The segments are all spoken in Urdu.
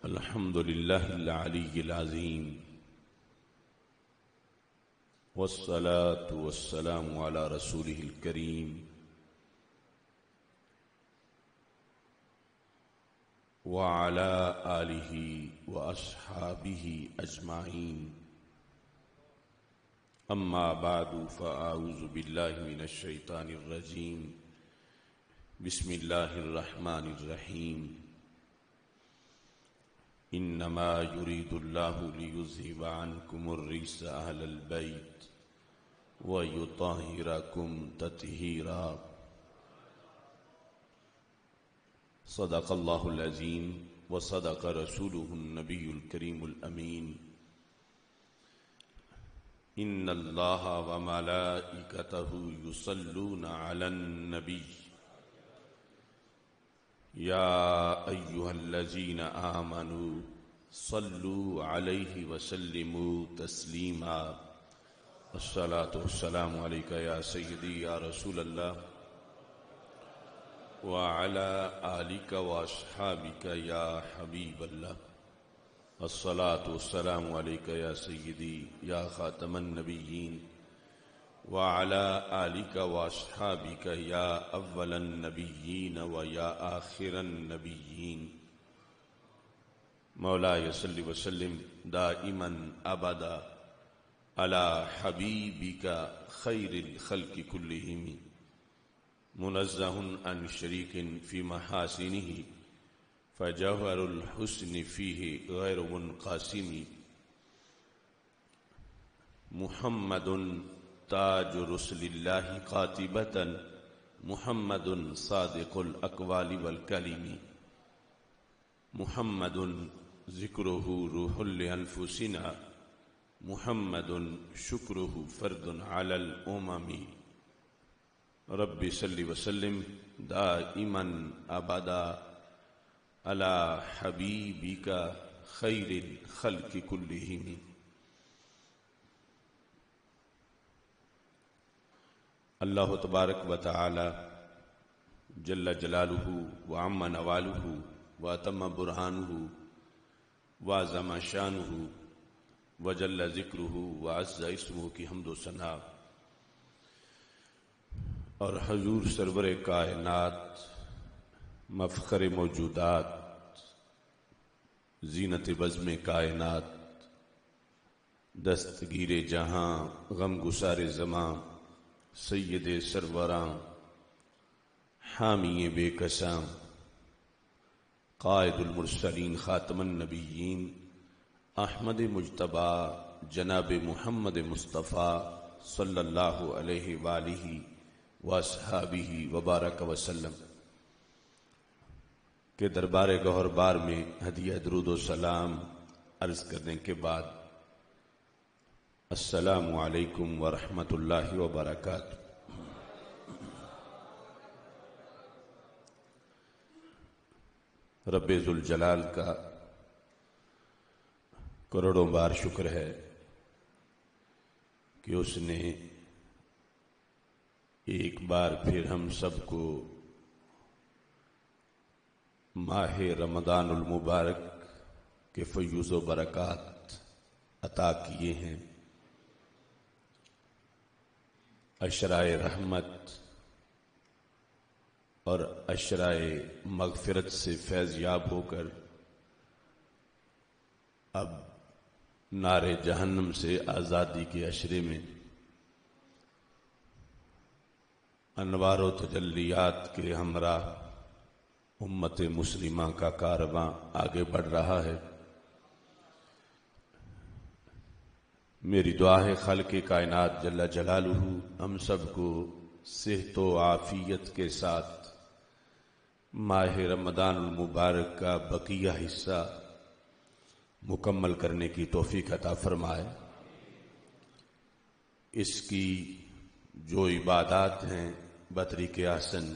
الحمد لله العلي العظيم والصلاة والسلام على رسوله الكريم وعلى آله وأصحابه أجمعين أما بعد فأعوذ بالله من الشيطان الرجيم بسم الله الرحمن الرحيم انما يريد الله ليذهب عنكم الرجس اهل البيت ويطهركم تطهيرا صدق الله العظيم وصدق رسوله النبي الكريم الامين ان الله وملائكته يصلون على النبي يا أيها الذين آمنوا صلوا عليه وسلموا تسليما الصلاة والسلام عليك يا سيدي يا رسول الله وعلى آلك وأصحابك يا حبيب الله الصلاة والسلام عليك يا سيدي يا خاتم النبيين وعلى آلك وأصحابك يا أول النبيين ويا آخر النبيين مولاي صل وسلم دائما أبدا على حبيبك خير الخلق كلهم منزه عن شريك في محاسنه فجوهر الحسن فيه غير منقسم محمد تاج رسل الله قاتبة محمد صادق الأقوال والكلم محمد ذكره روح لأنفسنا محمد شكره فرد على الأمم رب صل وسلم دائما أبدا على حبيبك خير الخلق كلهم اللہ تبارک و تعالی جل جلالہ وعم نوالہ واتم برہانہ وعظم شانہ وجل ذکرہ وعز اسمہ کی حمد و ثنا اور حضور سرور کائنات مفخر موجودات زینت بزم کائنات دستگیر جہاں غم گسار زمان سید سروراں حامی بے کساں قائد المرسلین خاتم النبیین احمد مجتبی جناب محمد مصطفیٰ صلی اللہ علیہ وآلہ واصحابہ وبارک وسلم کے دربار گوہر بار میں ہدیہ درود و سلام عرض کرنے کے بعد السلام علیکم ورحمۃ اللہ وبرکاتہ۔ رب ذوالجلال کا کروڑوں بار شکر ہے کہ اس نے ایک بار پھر ہم سب کو ماہ رمضان المبارک کے فیوز و برکات عطا کیے ہیں۔ عشرائے رحمت اور عشرائے مغفرت سے فیض یاب ہو کر اب نار جہنم سے آزادی کے عشرے میں انوار و تجلیات کے ہمراہ امت مسلمہ کا کارواں آگے بڑھ رہا ہے۔ میری دعا ہے خالق کائنات جل جلالہ ہم سب کو صحت و عافیت کے ساتھ ماہ رمضان المبارک کا بقیہ حصہ مکمل کرنے کی توفیق عطا فرمائے۔ اس کی جو عبادات ہیں بطریق احسن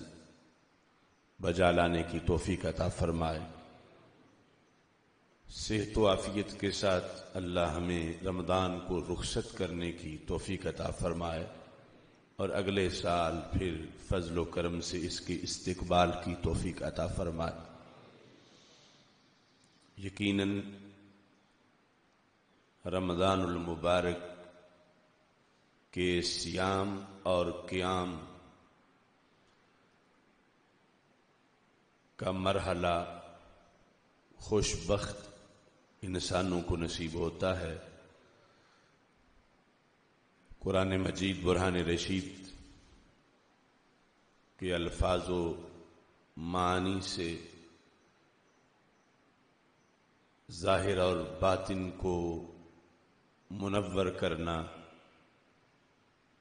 بجا لانے کی توفیق عطا فرمائے۔ صحت و عافیت کے ساتھ اللہ ہمیں رمضان کو رخصت کرنے کی توفیق عطا فرمائے اور اگلے سال پھر فضل و کرم سے اس کے استقبال کی توفیق عطا فرمائے۔ یقیناً رمضان المبارک کے صیام اور قیام کا مرحلہ خوش بخت انسانوں کو نصیب ہوتا ہے۔ قرآن مجید برہان رشید کے الفاظ و معانی سے ظاہر اور باطن کو منور کرنا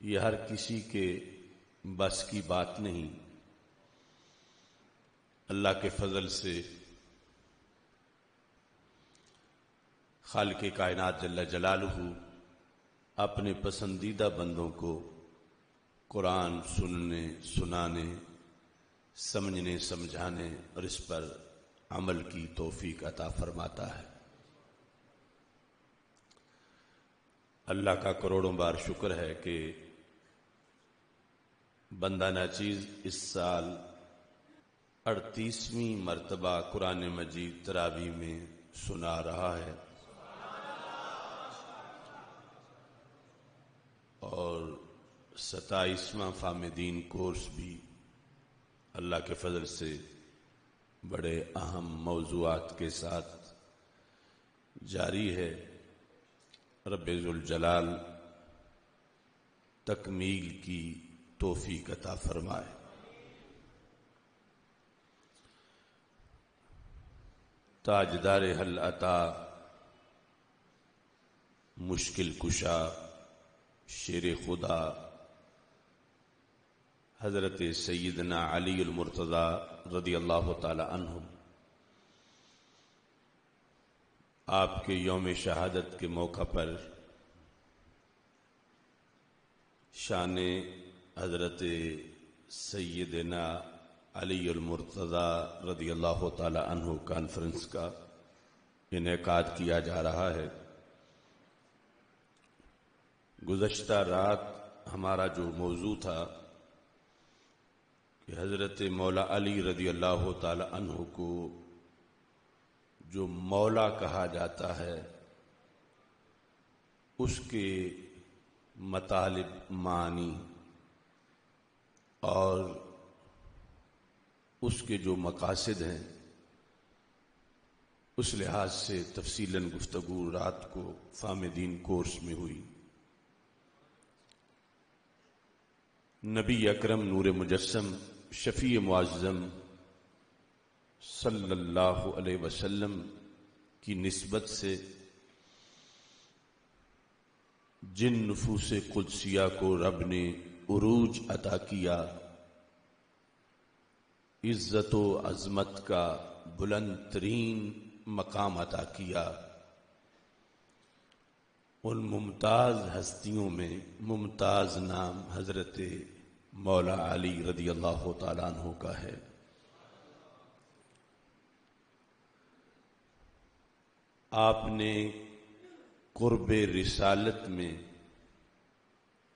یہ ہر کسی کے بس کی بات نہیں۔ اللہ کے فضل سے خالق کائنات جل جلالہ اپنے پسندیدہ بندوں کو قرآن سننے، سنانے، سمجھنے، سمجھانے اور اس پر عمل کی توفیق عطا فرماتا ہے۔ اللہ کا کروڑوں بار شکر ہے کہ بندہ ناچیز اس سال 38ویں مرتبہ قرآن مجید تراویح میں سنا رہا ہے، اور 27واں فہم دین کورس بھی اللہ کے فضل سے بڑے اہم موضوعات کے ساتھ جاری ہے۔ رب ذوالجلال تکمیل کی توفیق عطا فرمائے۔ تاجدار حل عطا، مشکل کشا، شیر خدا حضرت سیدنا علی المرتضی رضی اللہ تعالی عنہ آپ کے یوم شہادت کے موقع پر شان حضرت سیدنا علی المرتضی رضی اللہ تعالی عنہ کانفرنس کا انعقاد کیا جا رہا ہے۔ گزشتہ رات ہمارا جو موضوع تھا کہ حضرت مولا علی رضی اللہ تعالی عنہ کو جو مولا کہا جاتا ہے اس کے مطالب، معنی اور اس کے جو مقاصد ہیں اس لحاظ سے تفصیلاً گفتگو رات کو فہم دین کورس میں ہوئی۔ نبی اکرم نور مجسم شفیع معظم صلی اللہ علیہ وسلم کی نسبت سے جن نفوس قدسیہ کو رب نے عروج عطا کیا، عزت و عظمت کا بلند ترین مقام عطا کیا، ان ممتاز ہستیوں میں ممتاز نام حضرت مولا علی رضی اللہ تعالیٰ عنہ کا ہے۔ آپ نے قرب رسالت میں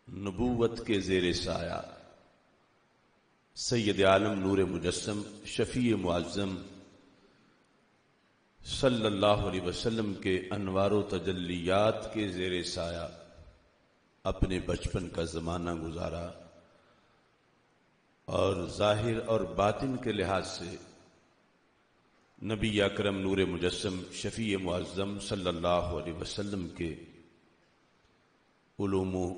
نبوت کے زیر سایہ سید عالم نور مجسم شفیع معظم صلی اللہ علیہ وسلم کے انوار و تجلیات کے زیر سایہ اپنے بچپن کا زمانہ گزارا، اور ظاہر اور باطن کے لحاظ سے نبی اکرم نور مجسم شفیع معظم صلی اللہ علیہ وسلم کے علوم و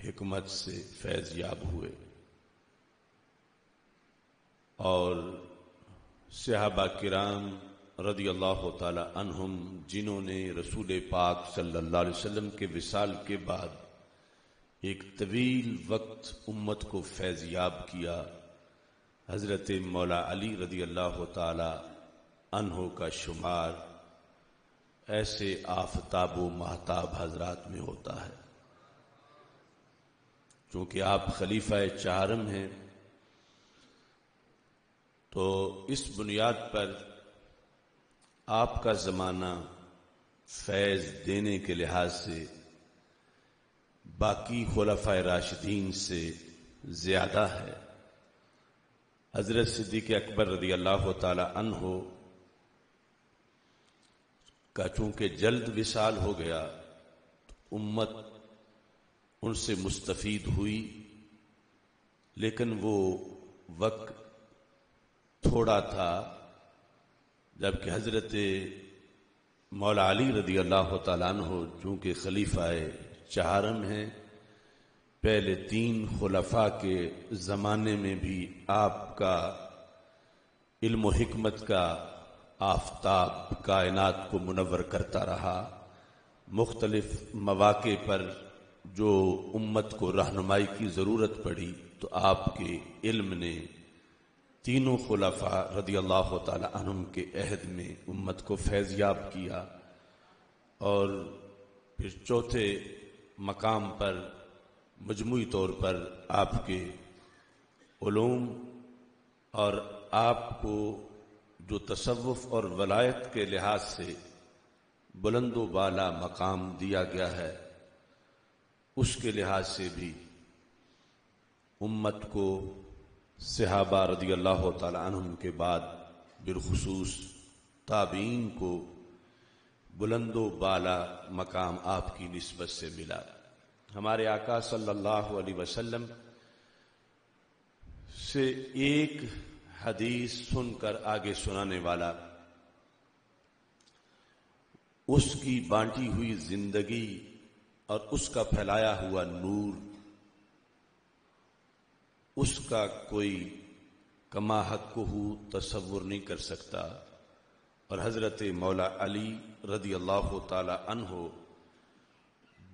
حکمت سے فیض یاب ہوئے، اور صحابہ کرام رضی اللہ تعالی عنہم جنہوں نے رسول پاک صلی اللہ علیہ وسلم کے وصال کے بعد ایک طویل وقت امت کو فیض یاب کیا، حضرت مولا علی رضی اللہ تعالی عنہ کا شمار ایسے آفتاب و مہتاب حضرات میں ہوتا ہے۔ چونکہ آپ خلیفہ چہارم ہیں تو اس بنیاد پر آپ کا زمانہ فیض دینے کے لحاظ سے باقی خلفائے راشدین سے زیادہ ہے۔ حضرت صدیق اکبر رضی اللہ تعالی عنہ کا چونکہ جلد وصال ہو گیا تو امت ان سے مستفید ہوئی، لیکن وہ وقت تھوڑا تھا جبکہ حضرت مولا علی رضی اللہ تعالیٰ عنہ چونکہ خلیفہ چہارم ہیں، پہلے 3 خلفاء کے زمانے میں بھی آپ کا علم و حکمت کا آفتاب کائنات کو منور کرتا رہا۔ مختلف مواقع پر جو امت کو رہنمائی کی ضرورت پڑی تو آپ کے علم نے 3 خلفاء رضی اللہ تعالی عنہم کے عہد میں امت کو فیضیاب کیا، اور پھر چوتھے مقام پر مجموعی طور پر آپ کے علوم اور آپ کو جو تصوف اور ولایت کے لحاظ سے بلند و بالا مقام دیا گیا ہے، اس کے لحاظ سے بھی امت کو صحابہ رضی اللہ تعالی عنہم کے بعد بالخصوص تابعین کو بلند و بالا مقام آپ کی نسبت سے ملا۔ ہمارے آقا صلی اللہ علیہ وسلم سے ایک حدیث سن کر آگے سنانے والا، اس کی بانٹی ہوئی زندگی اور اس کا پھیلایا ہوا نور، اس کا کوئی کما حق ہو تصور نہیں کر سکتا۔ اور حضرت مولا علی رضی اللہ تعالی عنہ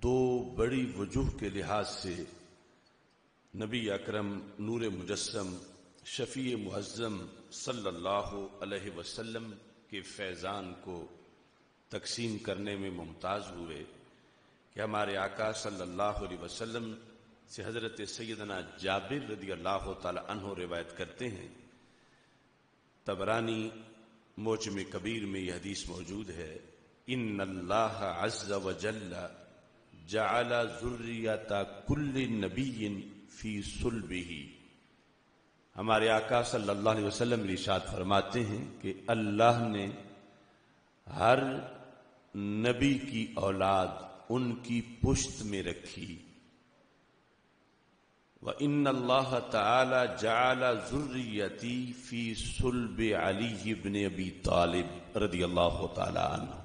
2 بڑی وجوہ کے لحاظ سے نبی اکرم نور مجسم شفیع معظم صلی اللہ علیہ وسلم کے فیضان کو تقسیم کرنے میں ممتاز ہوئے کہ ہمارے آقا صلی اللہ علیہ وسلم سے حضرت سیدنا جابر رضی اللہ تعالی عنہ روایت کرتے ہیں، طبرانی معجم کبیر میں یہ حدیث موجود ہے، ان اللہ عز وجل جعل ذریۃ کل نبی فی صلبہ۔ ہمارے آقا صلی اللہ علیہ وسلم ارشاد فرماتے ہیں کہ اللہ نے ہر نبی کی اولاد ان کی پشت میں رکھی، وَإِنَّ اللَّهَ تَعَالَى جَعَلَ ذُرِّيَّتِي فِي صُلْبِ عَلِيِّ بْنِ أَبِي طالب رضی اللہ تعالی عنہ۔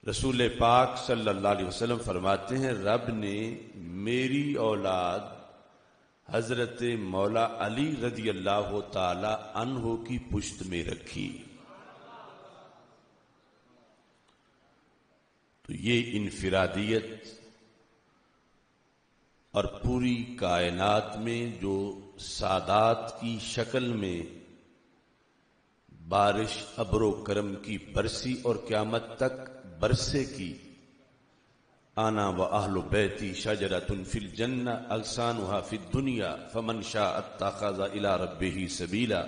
رسول پاک صلی اللہ علیہ وسلم فرماتے ہیں رب نے میری اولاد حضرت مولا علی رضی اللہ تعالی عنہ کی پشت میں رکھی۔ تو یہ انفرادیت اور پوری کائنات میں جو سادات کی شکل میں بارش ابر و کرم کی برسی اور قیامت تک برسے کی، انا و اہل بیتی شجرۃ فی الجنہ اغصانها فی الدنیا فمن شاء اتخذ الی ربہ سبیلا۔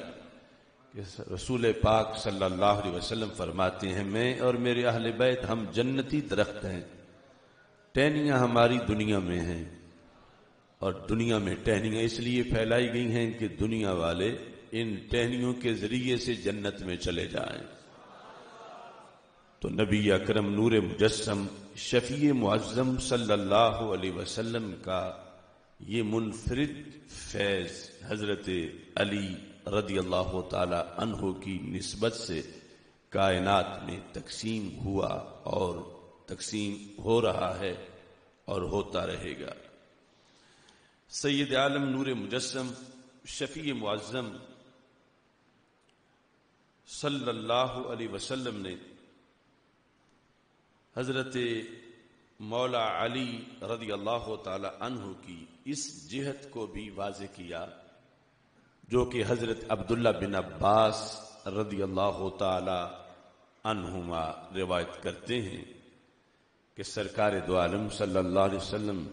رسول پاک صلی اللہ علیہ وسلم فرماتے ہیں میں اور میرے اہل بیت ہم جنتی درخت ہیں، ٹہنیاں ہماری دنیا میں ہیں، اور دنیا میں ٹہنیاں اس لیے پھیلائی گئی ہیں کہ دنیا والے ان ٹہنیوں کے ذریعے سے جنت میں چلے جائیں۔ تو نبی اکرم نور مجسم شفیع معظم صلی اللہ علیہ وسلم کا یہ منفرد فیض حضرت علی رضی اللہ تعالی عنہ کی نسبت سے کائنات میں تقسیم ہوا اور تقسیم ہو رہا ہے اور ہوتا رہے گا۔ سید عالم نور مجسم شفیع معظم صلی اللہ علیہ وسلم نے حضرت مولا علی رضی اللہ تعالی عنہ کی اس جہت کو بھی واضح کیا جو کہ حضرت عبداللہ بن عباس رضی اللہ تعالی عنہما روایت کرتے ہیں کہ سرکار دو عالم صلی اللہ علیہ وسلم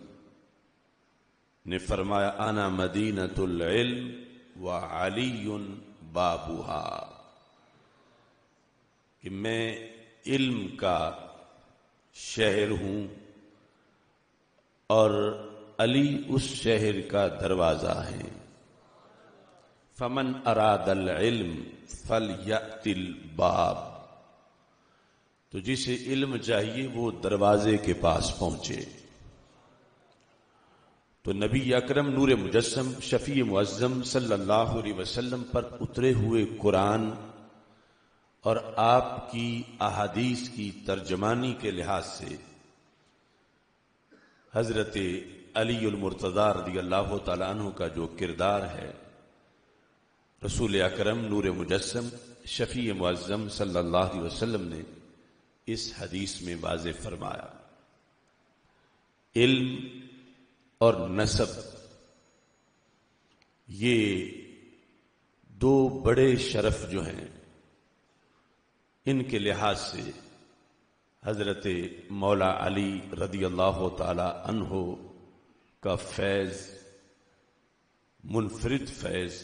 نے فرمایا انا مدینۃ العلم وعلی بابھا، کہ میں علم کا شہر ہوں اور علی اس شہر کا دروازہ ہے۔ فمن اراد العلم فلیأت الباب، تو جسے علم چاہیے وہ دروازے کے پاس پہنچے. تو نبی اکرم نور مجسم شفیع معظم صلی اللہ علیہ وسلم پر اترے ہوئے قرآن اور آپ کی احادیث کی ترجمانی کے لحاظ سے حضرت علی المرتضی رضی اللہ تعالیٰ عنہ کا جو کردار ہے، رسول اکرم نور مجسم شفیع معظم صلی اللہ علیہ وسلم نے اس حدیث میں واضح فرمایا. علم اور نسب یہ دو بڑے شرف جو ہیں، ان کے لحاظ سے حضرت مولا علی رضی اللہ تعالی عنہ کا فیض، منفرد فیض،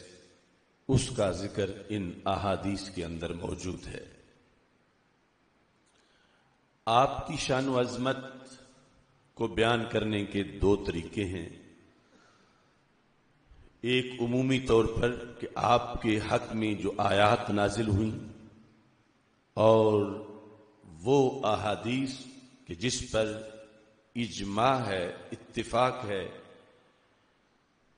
اس کا ذکر ان احادیث کے اندر موجود ہے. آپ کی شان و عظمت کو بیان کرنے کے دو طریقے ہیں. ایک عمومی طور پر کہ آپ کے حق میں جو آیات نازل ہوئیں اور وہ احادیث کہ جس پر اجماع ہے، اتفاق ہے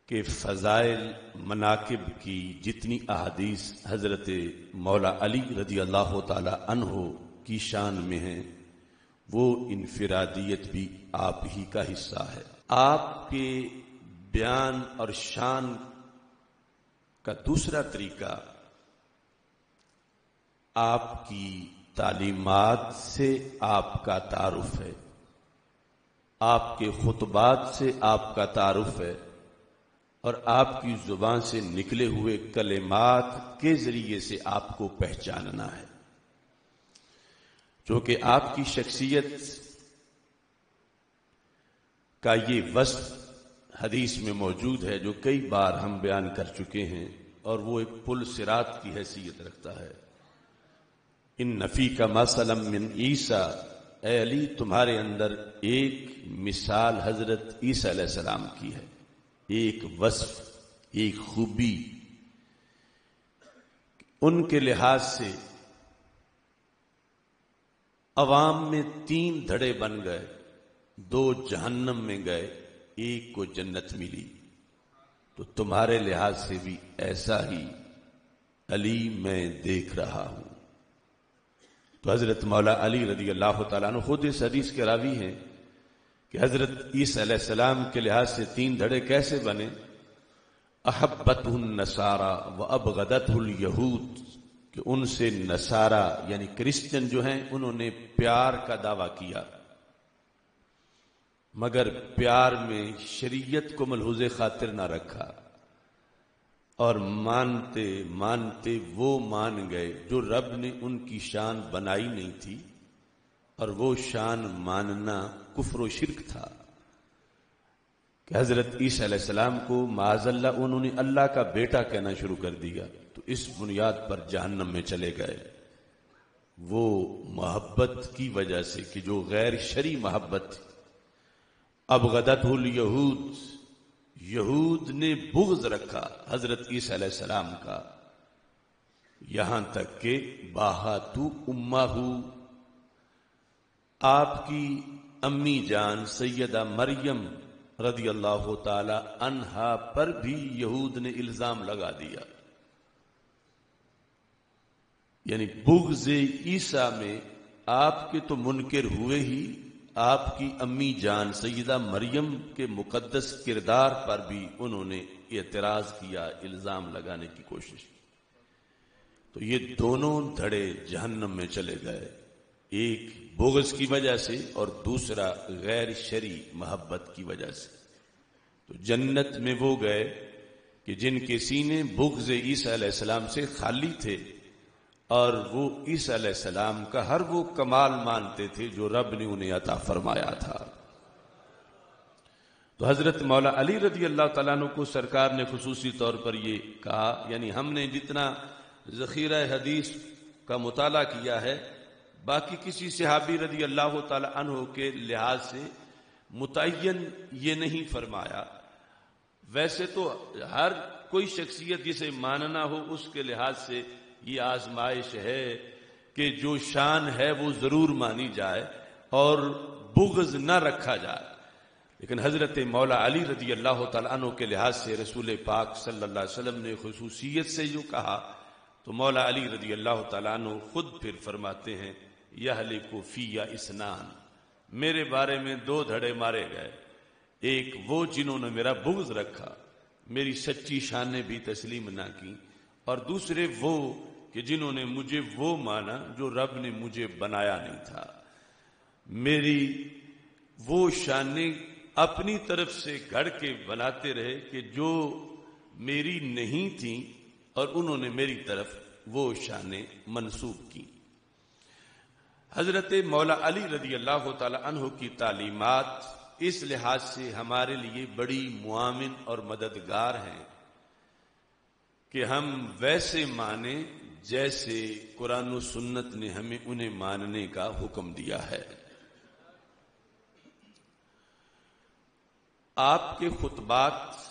کہ فضائل مناقب کی جتنی احادیث حضرت مولا علی رضی اللہ تعالی عنہ کی شان میں ہیں، وہ انفرادیت بھی آپ ہی کا حصہ ہے. آپ کے بیان اور شان کا دوسرا طریقہ آپ کی تعلیمات سے آپ کا تعارف ہے، آپ کے خطبات سے آپ کا تعارف ہے، اور آپ کی زبان سے نکلے ہوئے کلمات کے ذریعے سے آپ کو پہچاننا ہے. چونکہ آپ کی شخصیت کا یہ وصف حدیث میں موجود ہے جو کئی بار ہم بیان کر چکے ہیں، اور وہ ایک پل صراط کی حیثیت رکھتا ہے. ان نفی کا مثلا من عیسیٰ، اے علی تمہارے اندر ایک مثال حضرت عیسیٰ علیہ السلام کی ہے، ایک وصف، ایک خوبی. ان کے لحاظ سے عوام میں 3 دھڑے بن گئے، 2 جہنم میں گئے، ایک کو جنت ملی. تو تمہارے لحاظ سے بھی ایسا ہی علی میں دیکھ رہا ہوں. تو حضرت مولا علی رضی اللہ تعالیٰ عنہ خود اس حدیث کے راوی ہیں کہ حضرت عیسیٰ علیہ السلام کے لحاظ سے 3 دھڑے کیسے بنے. احبتہ النصارى وابغضتہ الیہود، کہ ان سے نصارہ یعنی کرسچن جو ہیں انہوں نے پیار کا دعویٰ کیا، مگر پیار میں شریعت کو ملحوظ خاطر نہ رکھا، اور مانتے مانتے وہ مان گئے جو رب نے ان کی شان بنائی نہیں تھی، اور وہ شان ماننا کفر و شرک تھا کہ حضرت عیسیٰ علیہ السلام کو معاذ اللہ انہوں نے اللہ کا بیٹا کہنا شروع کر دیا. تو اس بنیاد پر جہنم میں چلے گئے. وہ محبت کی وجہ سے کہ جو غیر شرعی محبت تھی. ابغضتہ الیہود، یہود نے بغض رکھا حضرت عیسیٰ علیہ السلام کا، یہاں تک کہ باہاتو امہ، آپ کی امی جان سیدہ مریم رضی اللہ تعالی عنہا پر بھی یہود نے الزام لگا دیا. یعنی بغض عیسیٰ میں آپ کے تو منکر ہوئے ہی، آپ کی امی جان سیدہ مریم کے مقدس کردار پر بھی انہوں نے اعتراض کیا، الزام لگانے کی کوشش کی. تو یہ دونوں دھڑے جہنم میں چلے گئے، ایک بغض کی وجہ سے اور دوسرا غیر شرعی محبت کی وجہ سے. تو جنت میں وہ گئے کہ جن کے سینے بغض عیسیٰ علیہ السلام سے خالی تھے، اور وہ عیسیٰ علیہ السلام کا ہر وہ کمال مانتے تھے جو رب نے انہیں عطا فرمایا تھا. تو حضرت مولا علی رضی اللہ تعالیٰ عنہ کو سرکار نے خصوصی طور پر یہ کہا، یعنی ہم نے جتنا ذخیرہ حدیث کا مطالعہ کیا ہے، باقی کسی صحابی رضی اللہ تعالی عنہ کے لحاظ سے متعین یہ نہیں فرمایا. ویسے تو ہر کوئی شخصیت جسے ماننا ہو اس کے لحاظ سے یہ آزمائش ہے کہ جو شان ہے وہ ضرور مانی جائے اور بغض نہ رکھا جائے، لیکن حضرت مولا علی رضی اللہ تعالیٰ عنہ کے لحاظ سے رسول پاک صلی اللہ علیہ وسلم نے خصوصیت سے جو کہا تو مولا علی رضی اللہ تعالیٰ عنہ خود پھر فرماتے ہیں یہلک فی اسنان، میرے بارے میں دو دھڑے مارے گئے، ایک وہ جنہوں نے میرا بغض رکھا، میری سچی شانیں بھی تسلیم نہ کی، اور دوسرے وہ کہ جنہوں نے مجھے وہ مانا جو رب نے مجھے بنایا نہیں تھا، میری وہ شانیں اپنی طرف سے گھڑ کے بناتے رہے کہ جو میری نہیں تھیں، اور انہوں نے میری طرف وہ شانیں منسوب کی۔ حضرت مولا علی رضی اللہ تعالی عنہ کی تعلیمات اس لحاظ سے ہمارے لیے بڑی معاون اور مددگار ہیں کہ ہم ویسے مانیں جیسے قرآن و سنت نے ہمیں انہیں ماننے کا حکم دیا ہے۔ آپ کے خطبات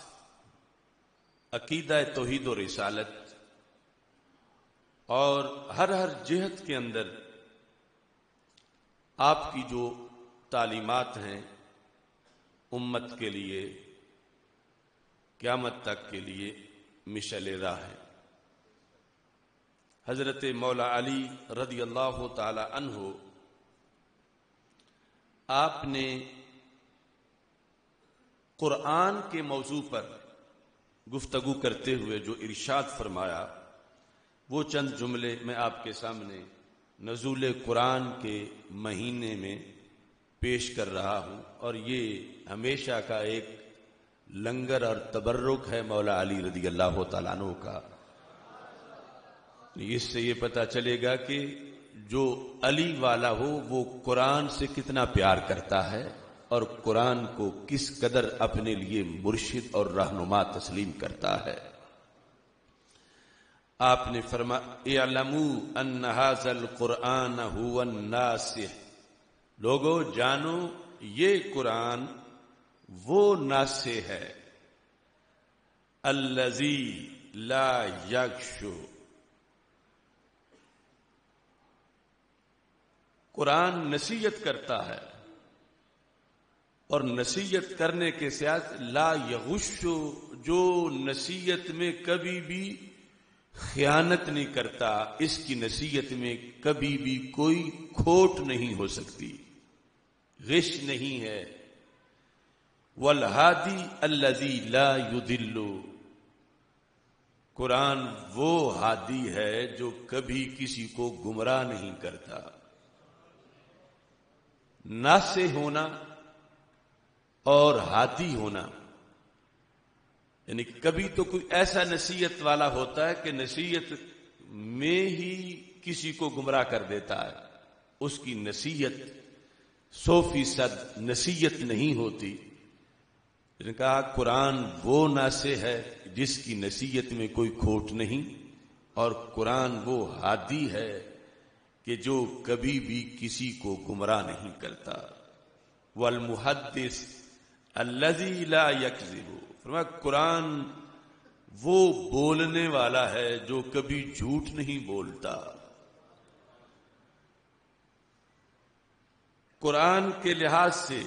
عقیدہ توحید و رسالت اور ہر جہت کے اندر آپ کی جو تعلیمات ہیں امت کے لیے قیامت تک کے لیے مشعل راہ ہے۔ حضرت مولا علی رضی اللہ تعالی عنہ آپ نے قرآن کے موضوع پر گفتگو کرتے ہوئے جو ارشاد فرمایا وہ چند جملے میں آپ کے سامنے نزول قرآن کے مہینے میں پیش کر رہا ہوں، اور یہ ہمیشہ کا ایک لنگر اور تبرک ہے مولا علی رضی اللہ تعالیٰ عنہ کا۔ اس سے یہ پتہ چلے گا کہ جو علی والا ہو وہ قرآن سے کتنا پیار کرتا ہے اور قرآن کو کس قدر اپنے لیے مرشد اور رہنما تسلیم کرتا ہے۔ آپ نے فرمایا اعلموا ان ھذا القرآن ھو الناسخ، لوگو جانو یہ قرآن وہ ناسخ ہے، الذی لا یغشو، قرآن نصیحت کرتا ہے اور نصیحت کرنے کے ساتھ لا یغشو، جو نصیحت میں کبھی بھی خیانت نہیں کرتا، اس کی نصیحت میں کبھی بھی کوئی کھوٹ نہیں ہو سکتی، غش نہیں ہے۔ والہادی الذی لا یضل، قرآن وہ ہادی ہے جو کبھی کسی کو گمراہ نہیں کرتا۔ ناصح ہونا اور ہادی ہونا، یعنی کبھی تو کوئی ایسا نصیحت والا ہوتا ہے کہ نصیحت میں ہی کسی کو گمراہ کر دیتا ہے، اس کی نصیحت 100% نصیحت نہیں ہوتی۔ جن کہا قرآن وہ ناصح ہے جس کی نصیحت میں کوئی کھوٹ نہیں، اور قرآن وہ ہادی ہے کہ جو کبھی بھی کسی کو گمراہ نہیں کرتا۔ والمحدث الذی لا یکذب، فرمایا قرآن وہ بولنے والا ہے جو کبھی جھوٹ نہیں بولتا۔ قرآن کے لحاظ سے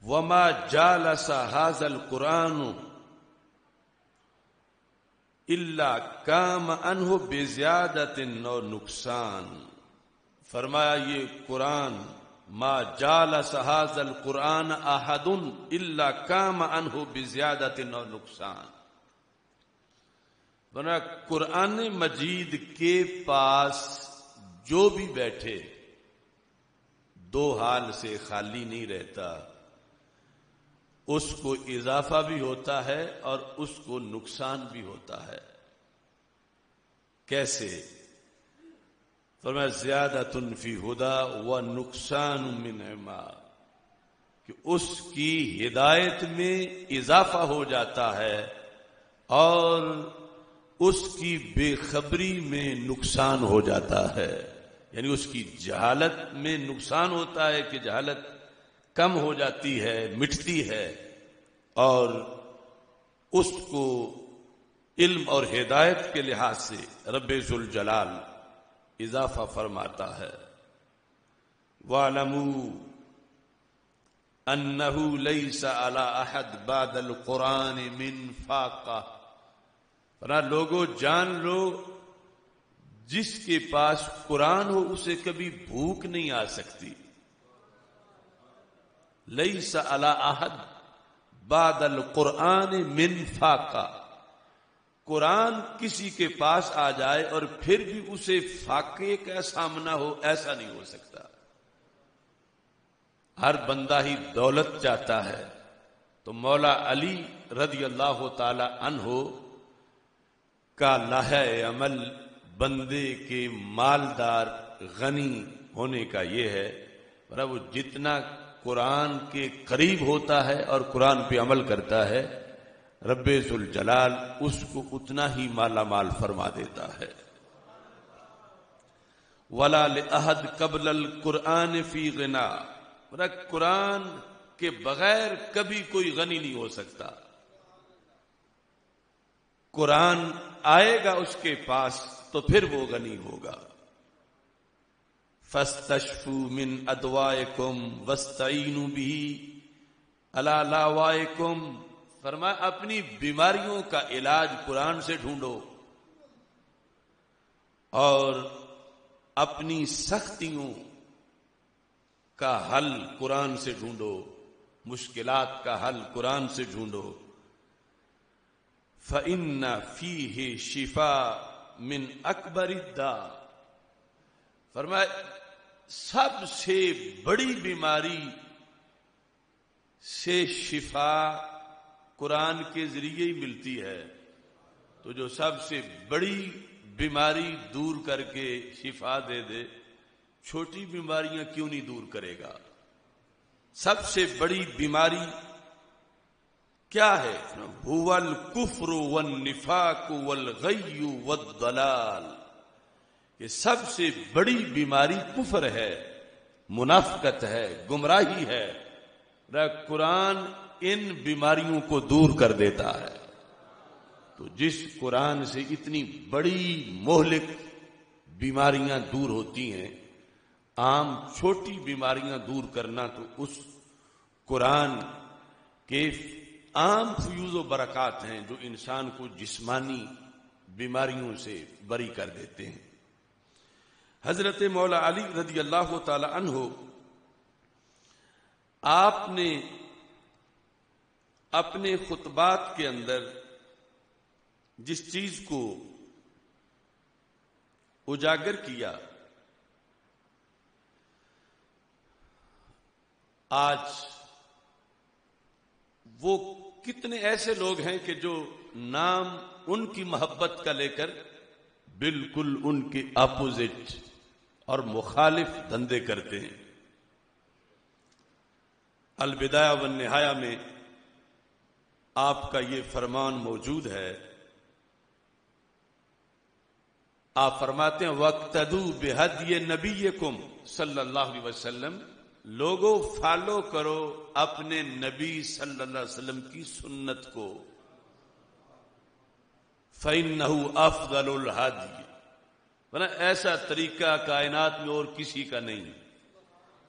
وما جالس ھذا القرآن الا کام عنہ بزیادت و نقصان، فرمایا یہ قرآن ما جالس ھذا القرآن احد الا کام عنہ بزیادت و نقصان، فرمایا قرآن مجید کے پاس جو بھی بیٹھے دو حال سے خالی نہیں رہتا، اس کو اضافہ بھی ہوتا ہے اور اس کو نقصان بھی ہوتا ہے۔ کیسے؟ فرمایا زیادۃ فی ھدا و نقصان من عما، کہ اس کی ہدایت میں اضافہ ہو جاتا ہے اور اس کی بے خبری میں نقصان ہو جاتا ہے، یعنی اس کی جہالت میں نقصان ہوتا ہے کہ جہالت کم ہو جاتی ہے، مٹتی ہے، اور اس کو علم اور ہدایت کے لحاظ سے رب ذوالجلال اضافہ فرماتا ہے وَاعْلَمُوا أَنَّهُ لَيْسَ عَلَى أَحَدٍ بَعْدَ الْقُرْآنِ مِنْ فَاقَةٍ۔ لوگو جان لو جس کے پاس قرآن ہو اسے کبھی بھوک نہیں آ سکتی۔ لَيْسَ عَلَى أَحَدٍ بعد القرآن من فاقہ، قرآن کسی کے پاس آ جائے اور پھر بھی اسے فاقے کا سامنا ہو، ایسا نہیں ہو سکتا۔ ہر بندہ ہی دولت چاہتا ہے، تو مولا علی رضی اللہ تعالی عنہ کا لائحہ عمل بندے کے مالدار غنی ہونے کا یہ ہے، وہ جتنا قرآن کے قریب ہوتا ہے اور قرآن پہ عمل کرتا ہے، رب ذوالجلال اس کو اتنا ہی مالا مال فرما دیتا ہے۔ وَلَا لِأَحَدٍ قَبْلَ الْقُرْآنِ فِي غِنَى، قرآن کے بغیر کبھی کوئی غنی نہیں ہو سکتا۔ قرآن آئے گا اس کے پاس تو پھر وہ غنی ہوگا۔ فَاسْتَشْفُوا مِنْ أَدْوَائِكُمْ وَاسْتَعِينُوا بِهِ عَلَى لَوَائِكُمْ، فرمایا اپنی بیماریوں کا علاج قرآن سے ڈھونڈو اور اپنی سختیوں کا حل قرآن سے ڈھونڈو، مشکلات کا حل قرآن سے ڈھونڈو۔ فَإِنَّ فِيهِ شِفَاءً مِنْ أَكْبَرِ الدَّاءِ، فرمایا سب سے بڑی بیماری سے شفا قرآن کے ذریعے ہی ملتی ہے، تو جو سب سے بڑی بیماری دور کر کے شفا دے دے، چھوٹی بیماریاں کیوں نہیں دور کرے گا؟ سب سے بڑی بیماری کیا ہے؟ هو الکفر والنفاق والغی والضلال، کہ سب سے بڑی بیماری کفر ہے، منافقت ہے، گمراہی ہے۔ قرآن ان بیماریوں کو دور کر دیتا ہے۔ تو جس قرآن سے اتنی بڑی مہلک بیماریاں دور ہوتی ہیں، عام چھوٹی بیماریاں دور کرنا تو اس قرآن کے عام فیوز و برکات ہیں جو انسان کو جسمانی بیماریوں سے بری کر دیتے ہیں۔ حضرت مولا علی رضی اللہ تعالی عنہ آپ نے اپنے خطبات کے اندر جس چیز کو اجاگر کیا، آج وہ کتنے ایسے لوگ ہیں کہ جو نام ان کی محبت کا لے کر بالکل ان کے اپوزٹ اور مخالف دھندے کرتے ہیں۔ البدایہ والنہایہ میں آپ کا یہ فرمان موجود ہے، آپ فرماتے ہیں وَاقْتَدُوا بِهَدْيِ نَبِيِّكُمْ صلی اللہ علیہ وسلم، لوگوں فالو کرو اپنے نبی صلی اللہ علیہ وسلم کی سنت کو، فَإِنَّهُ أَفْضَلُ الْهَدْيِ، ورنہ ایسا طریقہ کائنات میں اور کسی کا نہیں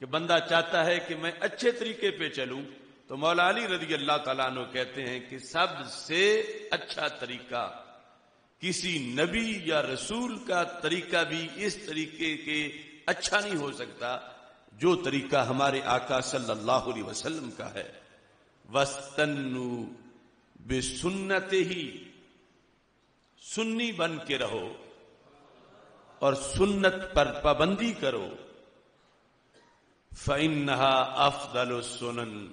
کہ بندہ چاہتا ہے کہ میں اچھے طریقے پہ چلوں، تو مولا علی رضی اللہ تعالیٰ عنہ کہتے ہیں کہ سب سے اچھا طریقہ کسی نبی یا رسول کا طریقہ بھی اس طریقے کے اچھا نہیں ہو سکتا جو طریقہ ہمارے آقا صلی اللہ علیہ وسلم کا ہے۔ وَاسْتَنُّوا بِسُنَّتِهِ، سنی بن کے رہو اور سنت پر پابندی کرو۔ فَإِنَّهَا أَفْضَلُ السُّنَنِ،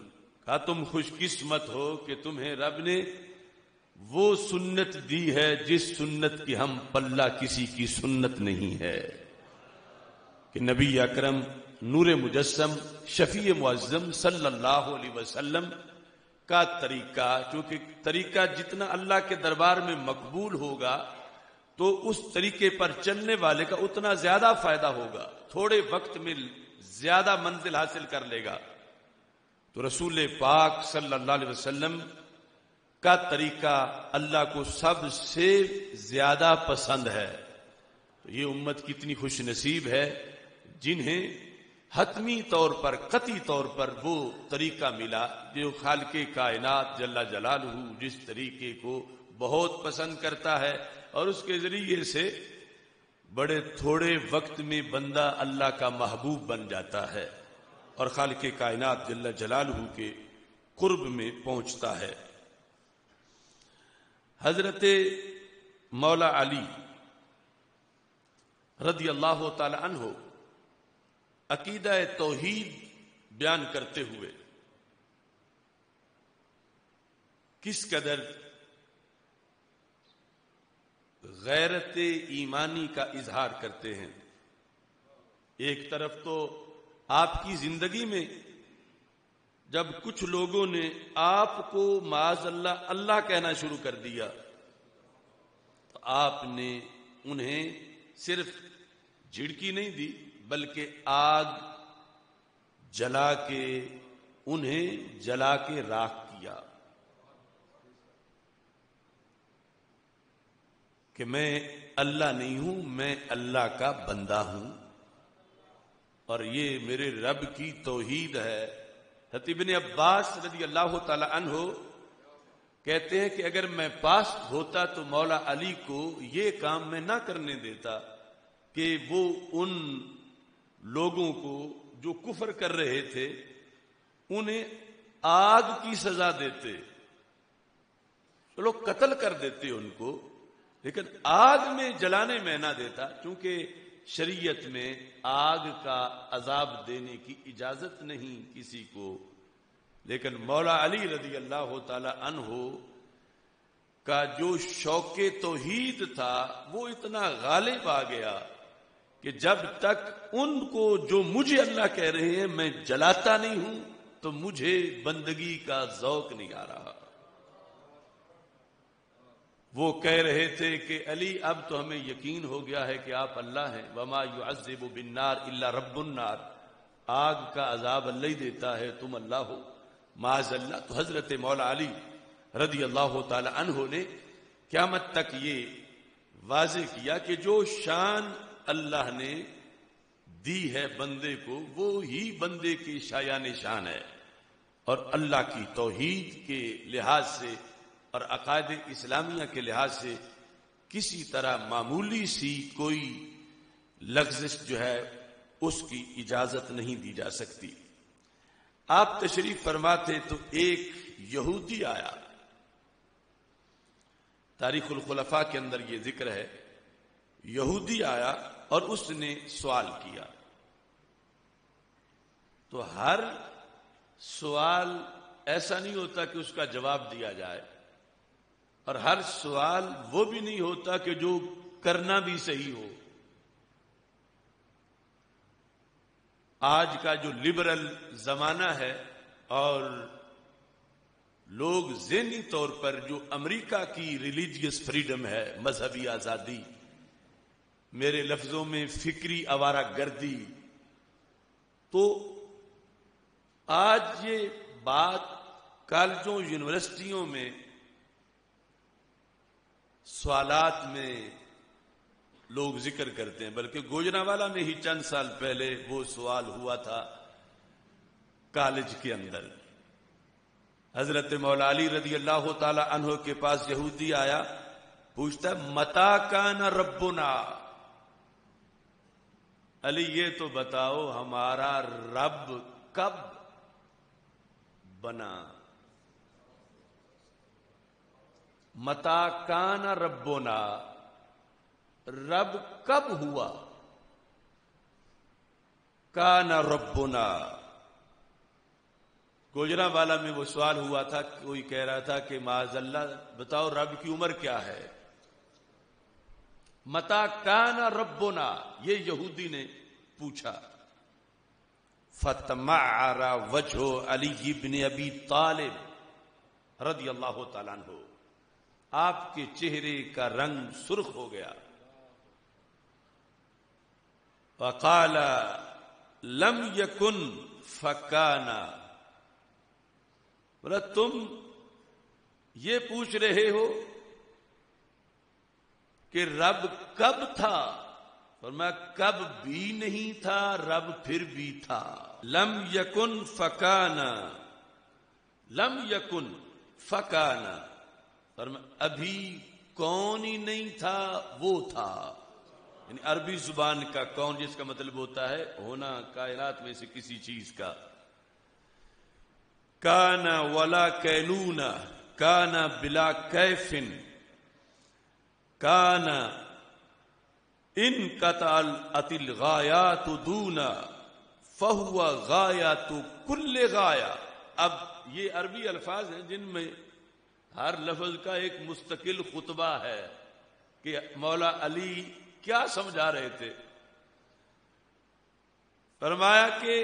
کہا تم خوش قسمت ہو کہ تمہیں رب نے وہ سنت دی ہے جس سنت کی ہم پلہ کسی کی سنت نہیں ہے، کہ نبی اکرم نور مجسم شفیع معظم صلی اللہ علیہ وسلم کا طریقہ، چونکہ طریقہ جتنا اللہ کے دربار میں مقبول ہوگا تو اس طریقے پر چلنے والے کا اتنا زیادہ فائدہ ہوگا، تھوڑے وقت میں زیادہ منزل حاصل کر لے گا۔ تو رسول پاک صلی اللہ علیہ وسلم کا طریقہ اللہ کو سب سے زیادہ پسند ہے۔ یہ امت کتنی خوش نصیب ہے جنہیں حتمی طور پر قطعی طور پر وہ طریقہ ملا جو خالق کائنات جل جلالہ جس طریقے کو بہت پسند کرتا ہے، اور اس کے ذریعے سے بڑے تھوڑے وقت میں بندہ اللہ کا محبوب بن جاتا ہے اور خالق کائنات جل جلالہ کے قرب میں پہنچتا ہے۔ حضرت مولا علی رضی اللہ تعالی عنہ عقیدہ توحید بیان کرتے ہوئے کس قدر غیرت ایمانی کا اظہار کرتے ہیں۔ ایک طرف تو آپ کی زندگی میں جب کچھ لوگوں نے آپ کو معاذ اللہ اللہ کہنا شروع کر دیا تو آپ نے انہیں صرف جھڑکی نہیں دی بلکہ آگ جلا کے انہیں جلا کے راکھ کیا کہ میں اللہ نہیں ہوں، میں اللہ کا بندہ ہوں اور یہ میرے رب کی توحید ہے۔ حضرت ابن عباس رضی اللہ تعالی عنہ کہتے ہیں کہ اگر میں پاس ہوتا تو مولا علی کو یہ کام میں نہ کرنے دیتا کہ وہ ان لوگوں کو جو کفر کر رہے تھے انہیں آگ کی سزا دیتے، چلو قتل کر دیتے ان کو، لیکن آگ میں جلانے میں نہ دیتا، چونکہ شریعت میں آگ کا عذاب دینے کی اجازت نہیں کسی کو۔ لیکن مولا علی رضی اللہ تعالی عنہ کا جو شوق توحید تھا وہ اتنا غالب آ گیا کہ جب تک ان کو جو مجھے اللہ کہہ رہے ہیں میں جلاتا نہیں ہوں تو مجھے بندگی کا ذوق نہیں آ رہا۔ وہ کہہ رہے تھے کہ علی اب تو ہمیں یقین ہو گیا ہے کہ آپ اللہ ہیں، وما يعذب بالنار الا رب النار، آگ کا عذاب اللہ ہی دیتا ہے، تم اللہ ہو معاذ اللہ۔ تو حضرت مولا علی رضی اللہ تعالی عنہ نے قیامت تک یہ واضح کیا کہ جو شان اللہ نے دی ہے بندے کو وہ ہی بندے کی شایان شان ہے، اور اللہ کی توحید کے لحاظ سے اور عقائد اسلامیہ کے لحاظ سے کسی طرح معمولی سی کوئی لغزش جو ہے اس کی اجازت نہیں دی جا سکتی۔ آپ تشریف فرماتے تو ایک یہودی آیا، تاریخ الخلفاء کے اندر یہ ذکر ہے، یہودی آیا اور اس نے سوال کیا۔ تو ہر سوال ایسا نہیں ہوتا کہ اس کا جواب دیا جائے، اور ہر سوال وہ بھی نہیں ہوتا کہ جو کرنا بھی صحیح ہو۔ آج کا جو لبرل زمانہ ہے اور لوگ ذہنی طور پر جو امریکہ کی ریلیجیس فریڈم ہے، مذہبی آزادی، میرے لفظوں میں فکری آوارہ گردی، تو آج یہ بات کالجوں یونیورسٹیوں میں سوالات میں لوگ ذکر کرتے ہیں، بلکہ گوجرانوالہ میں ہی چند سال پہلے وہ سوال ہوا تھا کالج کے اندر۔ حضرت مولا علی رضی اللہ تعالی عنہ کے پاس یہودی آیا، پوچھتا ہے متا کان ربنا، علی یہ تو بتاؤ ہمارا رب کب بنا؟ متا کان ربنا، رب کب ہوا؟ کان ربنا، گوجرانوالہ میں وہ سوال ہوا تھا، کوئی کہہ رہا تھا کہ معاذ اللہ بتاؤ رب کی عمر کیا ہے؟ متا کان ربنا، یہ یہودی نے پوچھا۔ فتمعر وجہ علی بن ابی طالب رضی اللہ تعالیٰ عنہ، آپ کے چہرے کا رنگ سرخ ہو گیا۔ وقال لم یکن فکانا، بولا تم یہ پوچھ رہے ہو کہ رب کب تھا فرمایا کب بھی نہیں تھا، رب پھر بھی تھا. لم یکن فکانا، لم یکن فکانا، فرمایا ابھی کون ہی نہیں تھا وہ تھا. یعنی عربی زبان کا کون جس کا مطلب ہوتا ہے ہونا کائنات میں سے کسی چیز کا. کانا ولا کینونا، کانا بلا کیفن، کانا ان قطعت الغایات دونا فہو غایات کل غایا. اب یہ عربی الفاظ ہیں جن میں ہر لفظ کا ایک مستقل خطبہ ہے کہ مولا علی کیا سمجھا رہے تھے. فرمایا کہ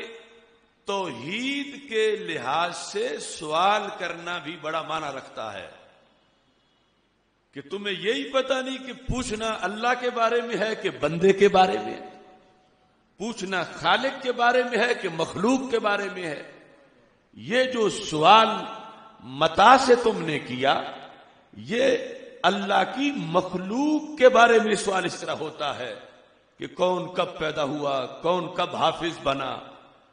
توحید کے لحاظ سے سوال کرنا بھی بڑا معنی رکھتا ہے کہ تمہیں یہی پتہ نہیں کہ پوچھنا اللہ کے بارے میں ہے کہ بندے کے بارے میں ہے، پوچھنا خالق کے بارے میں ہے کہ مخلوق کے بارے میں ہے. یہ جو سوال متا سے تم نے کیا یہ اللہ کی مخلوق کے بارے میں سوال اس طرح ہوتا ہے کہ کون کب پیدا ہوا، کون کب حافظ بنا،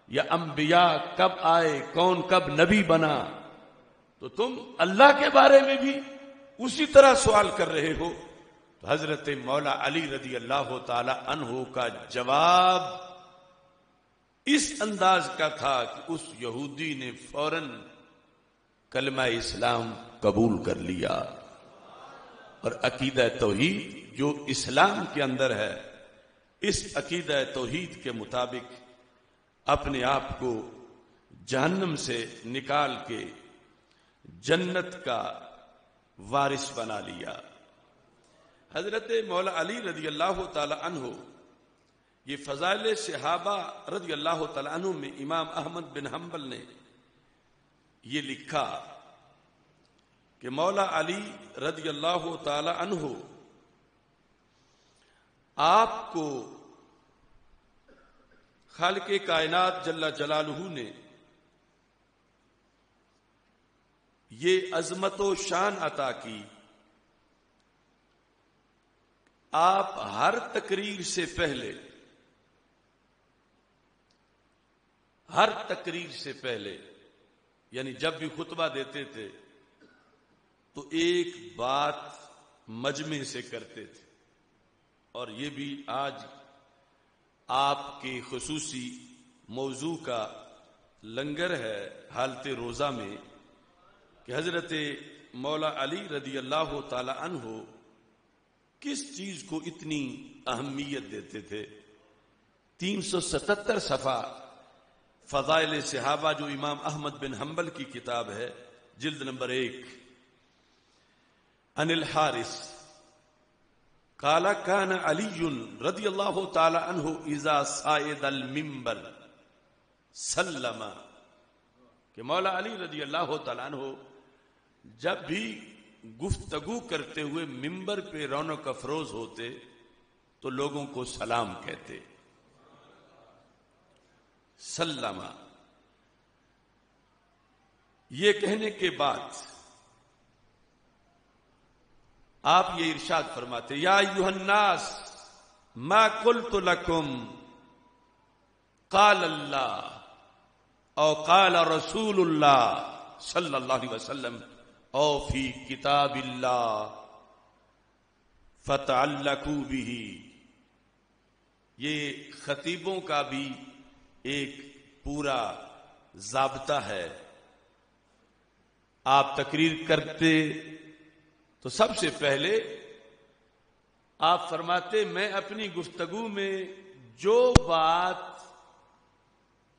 یا انبیاء کب آئے، کون کب نبی بنا. تو تم اللہ کے بارے میں بھی اسی طرح سوال کر رہے ہو. تو حضرت مولا علی رضی اللہ تعالی عنہ کا جواب اس انداز کا تھا کہ اس یہودی نے فوراً کلمہ اسلام قبول کر لیا اور عقیدہ توحید جو اسلام کے اندر ہے اس عقیدہ توحید کے مطابق اپنے آپ کو جہنم سے نکال کے جنت کا وارث بنا لیا. حضرت مولا علی رضی اللہ تعالی عنہ یہ فضائل صحابہ رضی اللہ تعالی عنہ میں امام احمد بن حنبل نے یہ لکھا کہ مولا علی رضی اللہ تعالی عنہ آپ کو خالق کائنات جل جلالہ نے یہ عظمت و شان عطا کی. آپ ہر تقریر سے پہلے، ہر تقریر سے پہلے یعنی جب بھی خطبہ دیتے تھے تو ایک بات مجمع سے کرتے تھے. اور یہ بھی آج آپ کے خصوصی موضوع کا لنگر ہے حالت روزہ میں کہ حضرت مولا علی رضی اللہ تعالی عنہ کس چیز کو اتنی اہمیت دیتے تھے. 377 صفحہ فضائل صحابہ جو امام احمد بن حنبل کی کتاب ہے جلد نمبر 1. عن الحارث قال كان علی رضی اللہ تعالی عنہ اذا صعد المنبر سلم، کہ مولا علی رضی اللہ تعالی عنہ جب بھی گفتگو کرتے ہوئے منبر پہ رونق افروز ہوتے تو لوگوں کو سلام کہتے. سلم. یہ کہنے کے بعد آپ یہ ارشاد فرماتے یا ایھا الناس ما قلت لکم قال اللہ او قال رسول اللہ صلی اللہ علیہ وسلم او فی کتاب اللہ فتعلقوا به. یہ خطیبوں کا بھی ایک پورا ضابطہ ہے. آپ تقریر کرتے تو سب سے پہلے آپ فرماتے میں اپنی گفتگو میں جو بات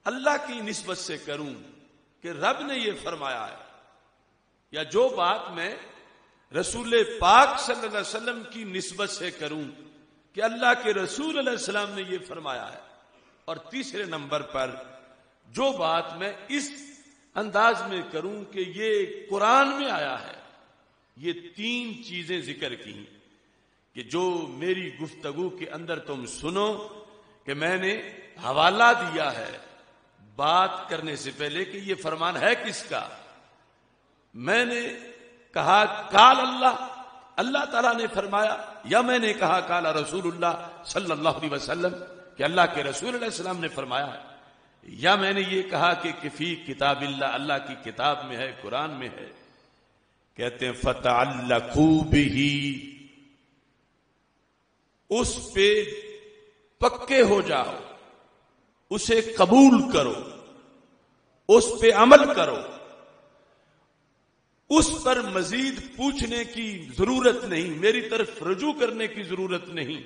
اللہ کی نسبت سے کروں کہ رب نے یہ فرمایا ہے، یا جو بات میں رسول پاک صلی اللہ علیہ وسلم کی نسبت سے کروں کہ اللہ کے رسول علیہ السلام نے یہ فرمایا ہے، اور تیسرے نمبر پر جو بات میں اس انداز میں کروں کہ یہ قرآن میں آیا ہے. یہ 3 چیزیں ذکر کی کہ جو میری گفتگو کے اندر تم سنو کہ میں نے حوالہ دیا ہے بات کرنے سے پہلے کہ یہ فرمان ہے کس کا. میں نے کہا قال اللہ، اللہ تعالیٰ نے فرمایا، یا میں نے کہا قال رسول اللہ صلی اللہ علیہ وسلم کہ اللہ کے رسول علیہ السلام نے فرمایا، یا میں نے یہ کہا کہ فی کتاب اللہ، اللہ کی کتاب میں ہے، قرآن میں ہے؟ کہتے ہیں فتعلقوا بہ، اس پہ پکے ہو جاؤ، اسے قبول کرو، اس پہ عمل کرو، اس پر مزید پوچھنے کی ضرورت نہیں، میری طرف رجوع کرنے کی ضرورت نہیں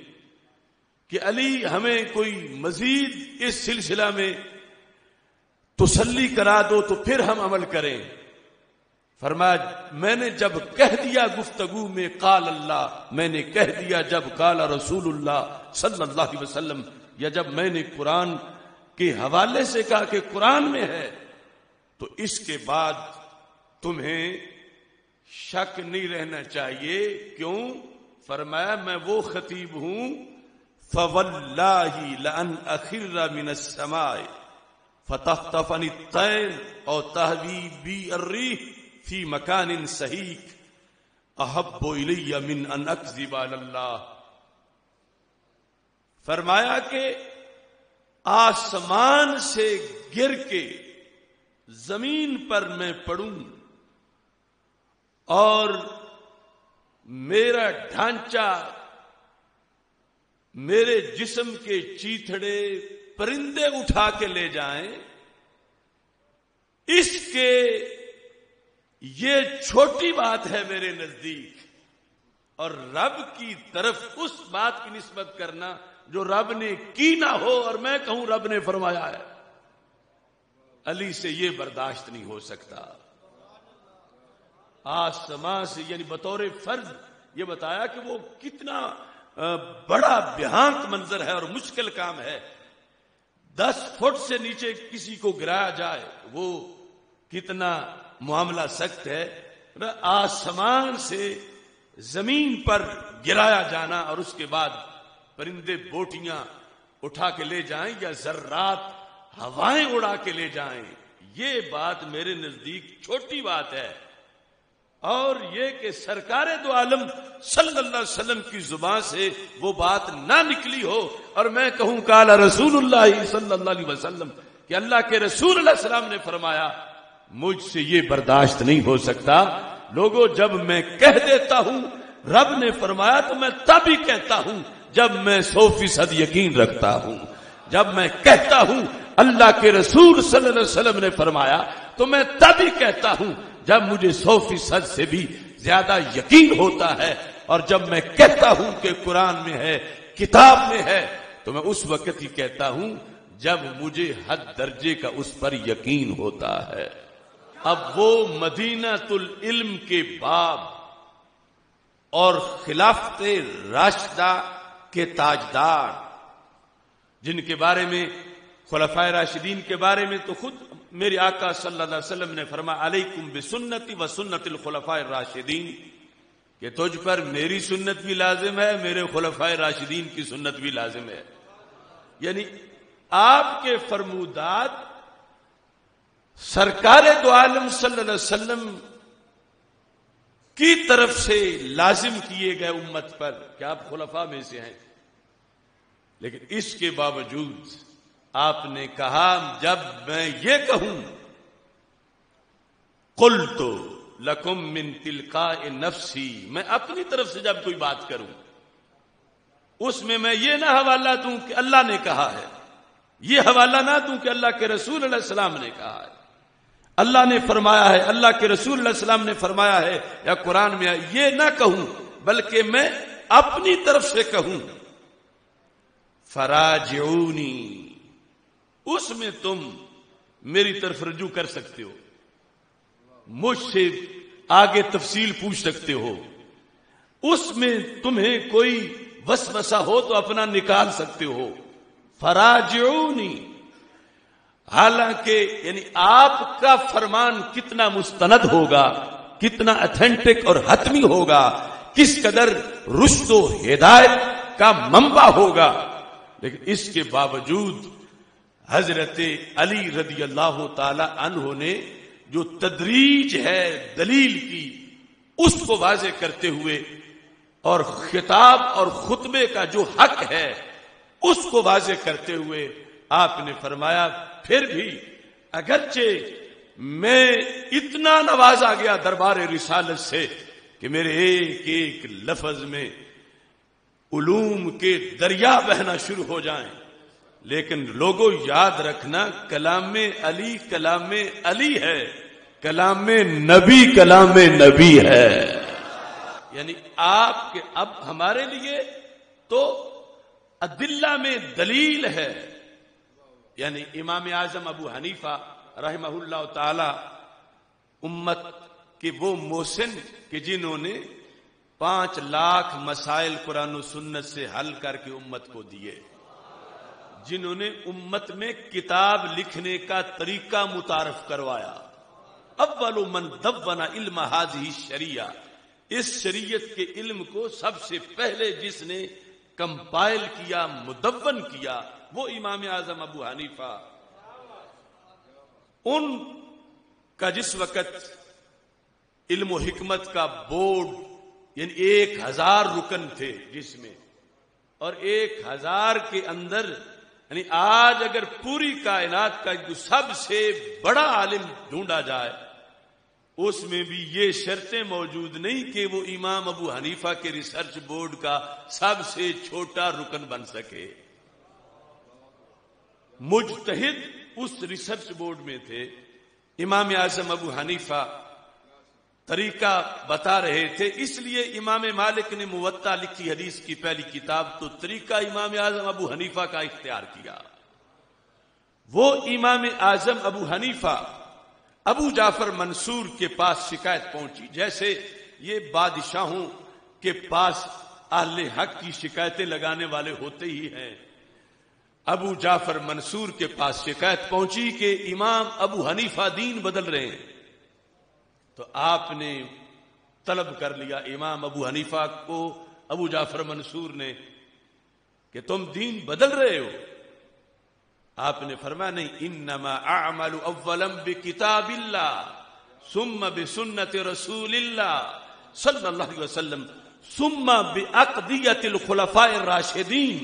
کہ علی ہمیں کوئی مزید اس سلسلہ میں تسلی کرا دو تو پھر ہم عمل کریں۔ فرمایا میں نے جب کہہ دیا گفتگو میں قال اللہ، میں نے کہہ دیا جب قال رسول اللہ صلی اللہ علیہ وسلم، یا جب میں نے قرآن کے حوالے سے کہا کہ قرآن میں ہے، تو اس کے بعد تمہیں شک نہیں رہنا چاہیے۔ کیوں؟ فرمایا میں وہ خطیب ہوں فواللہ لأن اخر من السماء فتخطفنی الطیر او تہوی بی الریح فی مکان سحیق احب الی من ان اکذب علی اللہ۔ فرمایا کہ آسمان سے گر کے زمین پر میں پڑوں اور میرا ڈھانچہ، میرے جسم کے چیتھڑے پرندے اٹھا کے لے جائیں، اس کے یہ چھوٹی بات ہے میرے نزدیک، اور رب کی طرف اس بات کی نسبت کرنا جو رب نے کی نہ ہو اور میں کہوں رب نے فرمایا ہے، علی سے یہ برداشت نہیں ہو سکتا۔ آسمان سے یعنی بطور فرض یہ بتایا کہ وہ کتنا بڑا بھیانک منظر ہے اور مشکل کام ہے۔ 10 فٹ سے نیچے کسی کو گرایا جائے وہ کتنا معاملہ سخت ہے، آسمان سے زمین پر گرایا جانا اور اس کے بعد پرندے بوٹیاں اٹھا کے لے جائیں یا ذرات ہوائیں اڑا کے لے جائیں، یہ بات میرے نزدیک چھوٹی بات ہے۔ اور یہ کہ سرکار دو عالم صلی اللہ علیہ وسلم کی زبان سے وہ بات نہ نکلی ہو اور میں کہوں قال رسول اللہ صلی اللہ علیہ وسلم کہ اللہ کے رسول علیہ السلام نے فرمایا، مجھ سے یہ برداشت نہیں ہو سکتا۔ لوگوں جب میں کہہ دیتا ہوں رب نے فرمایا تو میں تب ہی کہتا ہوں جب میں 100% یقین رکھتا ہوں، جب میں کہتا ہوں اللہ کے رسول صلی اللہ علیہ وسلم نے فرمایا تو میں تب ہی کہتا ہوں جب مجھے 100% سے بھی زیادہ یقین ہوتا ہے، اور جب میں کہتا ہوں کہ قرآن میں ہے، کتاب میں ہے، تو میں اس وقت ہی کہتا ہوں جب مجھے حد درجے کا اس پر یقین ہوتا ہے۔ اب وہ مدینہ العلم کے باب اور خلافت راشدہ کے تاجدار، جن کے بارے میں خلفائے راشدین کے بارے میں تو خود میرے آقا صلی اللہ علیہ وسلم نے فرمایا علیکم بسنتی و سنت الخلفاء الراشدین، کہ تجھ پر میری سنت بھی لازم ہے، میرے خلفائے راشدین کی سنت بھی لازم ہے۔ یعنی آپ کے فرمودات سرکار دو عالم صلی اللہ علیہ وسلم کی طرف سے لازم کیے گئے امت پر کہ آپ خلفاء میں سے ہیں، لیکن اس کے باوجود آپ نے کہا جب میں یہ کہوں قلت لکم من تلقاء نفسی، میں اپنی طرف سے جب کوئی بات کروں اس میں یہ نہ حوالہ دوں کہ اللہ نے کہا ہے، یہ حوالہ نہ دوں کہ اللہ کے رسول علیہ السلام نے کہا ہے، اللہ نے فرمایا ہے، اللہ کے رسول علیہ السلام نے فرمایا ہے یا قرآن میں ہے، یہ نہ کہوں بلکہ میں اپنی طرف سے کہوں فراجعونی، اس میں تم میری طرف رجوع کر سکتے ہو، مجھ سے آگے تفصیل پوچھ سکتے ہو، اس میں تمہیں کوئی وسوسہ ہو تو اپنا نکال سکتے ہو، فراجعونی۔ حالانکہ یعنی آپ کا فرمان کتنا مستند ہوگا، کتنا اتھینٹک اور حتمی ہوگا، کس قدر رشد و ہدایت کا منبع ہوگا، لیکن اس کے باوجود حضرت علی رضی اللہ تعالی عنہ نے جو تدریج ہے دلیل کی اس کو واضح کرتے ہوئے اور خطاب اور خطبے کا جو حق ہے اس کو واضح کرتے ہوئے آپ نے فرمایا پھر بھی اگرچہ میں اتنا نوازا گیا دربار رسالت سے کہ میرے ایک ایک لفظ میں علوم کے دریا بہنا شروع ہو جائیں، لیکن لوگوں یاد رکھنا کلام علی ہے، کلام نبی ہے۔ یعنی آپ کے اب ہمارے لیے تو ادلہ میں دلیل ہے، یعنی امام اعظم ابو حنیفہ رحمہ اللہ تعالی امت کے وہ محسن کہ جنہوں نے 5 لاکھ مسائل قرآن و سنت سے حل کر کے امت کو دیے، جنہوں نے امت میں کتاب لکھنے کا طریقہ متعارف کروایا۔ اول من دون علم هذه الشریعہ، اس شریعت کے علم کو سب سے پہلے جس نے کمپائل کیا، مدون کیا، وہ امام اعظم ابو حنیفہ۔ ان کا جس وقت علم و حکمت کا بورڈ یعنی 1000 رکن تھے جس میں، اور 1000 کے اندر یعنی آج اگر پوری کائنات کا جو سب سے بڑا عالم ڈھونڈا جائے اس میں بھی یہ شرطیں موجود نہیں کہ وہ امام ابو حنیفہ کے ریسرچ بورڈ کا سب سے چھوٹا رکن بن سکے۔ مجتہد اس ریسرچ بورڈ میں تھے، امام اعظم ابو حنیفہ طریقہ بتا رہے تھے، اس لیے امام مالک نے موطا لکھی حدیث کی پہلی کتاب تو طریقہ امام اعظم ابو حنیفہ کا اختیار کیا۔ وہ امام اعظم ابو حنیفہ ابو جعفر منصور کے پاس شکایت پہنچی، جیسے یہ بادشاہوں کے پاس اہل حق کی شکایتیں لگانے والے ہوتے ہی ہیں۔ ابو جعفر منصور کے پاس شکایت پہنچی کہ امام ابو حنیفہ دین بدل رہے ہیں، تو آپ نے طلب کر لیا امام ابو حنیفہ کو، ابو جعفر منصور نے، کہ تم دین بدل رہے ہو؟ آپ نے فرمایا نہیں، انما اعمل اولا بکتاب اللہ ثم بسنت رسول اللہ صلی اللہ علیہ وسلم ثم بعقدیت الخلفاء الراشدین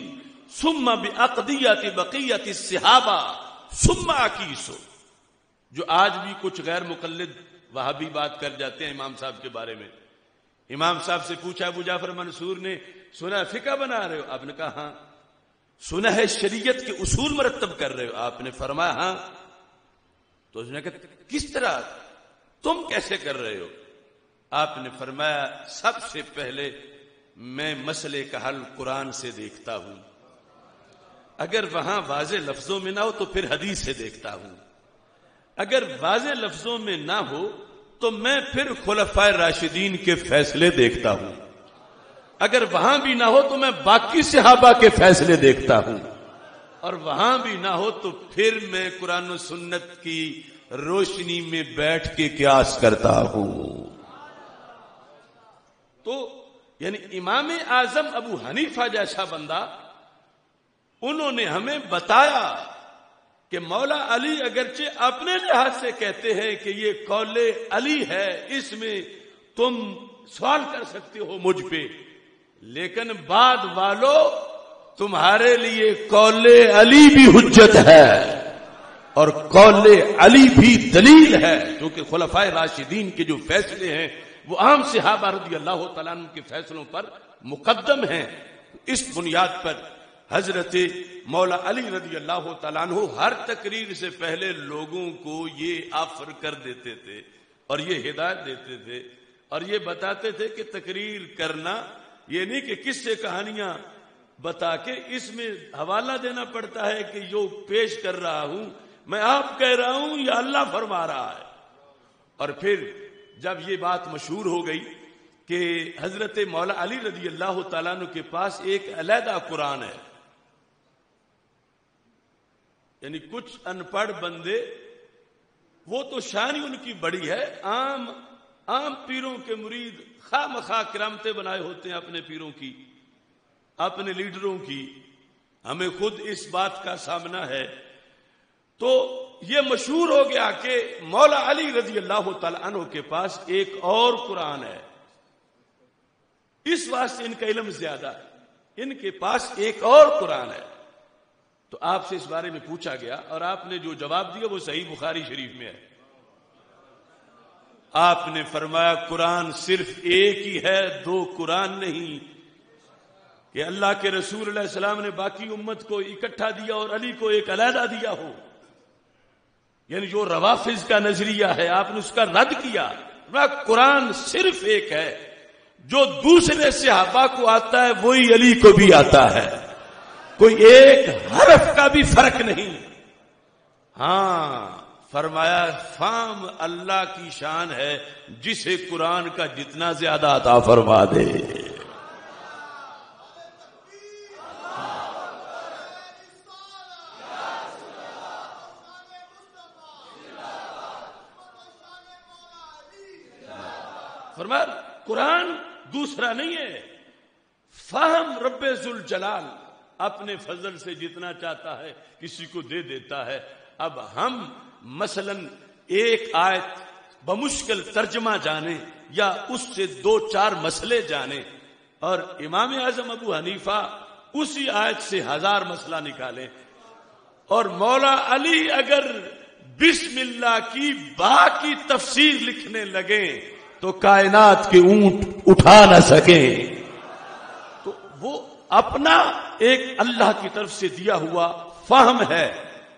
ثم بعقدیت بقیت الصحابہ ثم عکیسو۔ جو آج بھی کچھ غیر مقلد وہابی بات کر جاتے ہیں امام صاحب کے بارے میں، امام صاحب سے پوچھا ابو جعفر منصور نے، سنا فقہ بنا رہے ہو؟ آپ نے کہا ہاں۔ سنا ہے شریعت کے اصول مرتب کر رہے ہو؟ آپ نے فرمایا ہاں۔ تو اس نے کہا کس طرح، تم کیسے کر رہے ہو؟ آپ نے فرمایا سب سے پہلے میں مسئلے کا حل قرآن سے دیکھتا ہوں، اگر وہاں واضح لفظوں میں نہ ہو تو پھر حدیث سے دیکھتا ہوں، اگر واضح لفظوں میں نہ ہو تو میں پھر خلفائے راشدین کے فیصلے دیکھتا ہوں، اگر وہاں بھی نہ ہو تو میں باقی صحابہ کے فیصلے دیکھتا ہوں، اور وہاں بھی نہ ہو تو پھر میں قرآن و سنت کی روشنی میں بیٹھ کے قیاس کرتا ہوں۔ تو یعنی امام اعظم ابو حنیفہ جیسا بندہ، انہوں نے ہمیں بتایا کہ مولا علی اگرچہ اپنے لحاظ سے کہتے ہیں کہ یہ قول علی ہے، اس میں تم سوال کر سکتے ہو مجھ پہ، لیکن بعد والو تمہارے لیے قول علی بھی حجت ہے اور قول علی بھی دلیل ہے، کیونکہ خلفائے راشدین کے جو فیصلے ہیں وہ عام صحابہ رضی اللہ تعالیٰ عنہ کے فیصلوں پر مقدم ہیں۔ اس بنیاد پر حضرت مولا علی رضی اللہ تعالیٰ عنہ ہر تقریر سے پہلے لوگوں کو یہ آفر کر دیتے تھے اور یہ ہدایت دیتے تھے اور یہ بتاتے تھے کہ تقریر کرنا یہ نہیں کہ کس سے کہانیاں بتا کے اس میں حوالہ دینا پڑتا ہے کہ جو پیش کر رہا ہوں میں آپ کہہ رہا ہوں یا اللہ فرما رہا ہے۔ اور پھر جب یہ بات مشہور ہو گئی کہ حضرت مولا علی رضی اللہ تعالیٰ عنہ کے پاس ایک علیحدہ قرآن ہے، یعنی کچھ ان پڑھ بندے، وہ تو شان ہی ان کی بڑی ہے، عام پیروں کے مرید خواہ مخواہ کرامتیں بنائے ہوتے ہیں اپنے پیروں کی، اپنے لیڈروں کی، ہمیں خود اس بات کا سامنا ہے۔ تو یہ مشہور ہو گیا کہ مولا علی رضی اللہ تعالی عنہ کے پاس ایک اور قرآن ہے، اس واسطے ان کا علم زیادہ ہے، ان کے پاس ایک اور قرآن ہے۔ تو آپ سے اس بارے میں پوچھا گیا اور آپ نے جو جواب دیا وہ صحیح بخاری شریف میں ہے۔ آپ نے فرمایا قرآن صرف ایک ہی ہے، دو قرآن نہیں، کہ اللہ کے رسول علیہ السلام نے باقی امت کو اکٹھا دیا اور علی کو ایک علیحدہ دیا ہو، یعنی جو روافض کا نظریہ ہے آپ نے اس کا رد کیا۔ قرآن صرف ایک ہے، جو دوسرے صحابہ کو آتا ہے وہی علی کو بھی آتا ہے، کوئی ایک حرف کا بھی فرق نہیں۔ ہاں فرمایا فام اللہ کی شان ہے جسے قرآن کا جتنا زیادہ عطا فرما دے۔ فرمایا قرآن دوسرا نہیں ہے، فہم رب ذوالجلال اپنے فضل سے جتنا چاہتا ہے کسی کو دے دیتا ہے۔ اب ہم مثلا ایک آیت بمشکل ترجمہ جانے یا اس سے دو چار مسئلے جانے، اور امام اعظم ابو حنیفہ اسی آیت سے 1000 مسئلہ نکالیں، اور مولا علی اگر بسم اللہ کی با کی تفسیر لکھنے لگے تو کائنات کے اونٹ اٹھا نہ سکیں۔ تو وہ اپنا ایک اللہ کی طرف سے دیا ہوا فہم ہے۔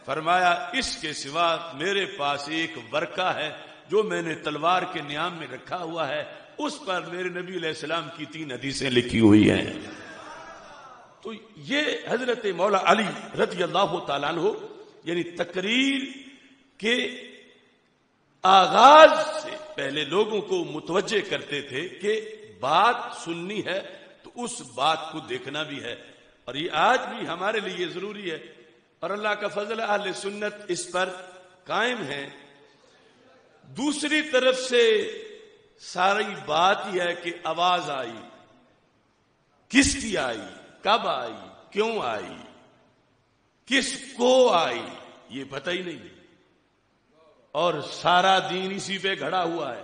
فرمایا اس کے سوا میرے پاس ایک ورقہ ہے جو میں نے تلوار کے نیام میں رکھا ہوا ہے، اس پر میرے نبی علیہ السلام کی 3 حدیثیں لکھی ہوئی ہیں۔ تو یہ حضرت مولا علی رضی اللہ تعالیٰ عنہ یعنی تقریر کے آغاز سے پہلے لوگوں کو متوجہ کرتے تھے کہ بات سننی ہے تو اس بات کو دیکھنا بھی ہے، اور یہ آج بھی ہمارے لیے ضروری ہے، اور اللہ کا فضل اہل سنت اس پر قائم ہے۔ دوسری طرف سے ساری بات یہ ہے کہ آواز آئی، کس کی آئی، کب آئی، کیوں آئی، کس کو آئی، یہ پتہ ہی نہیں، اور سارا دین اسی پہ کھڑا ہوا ہے۔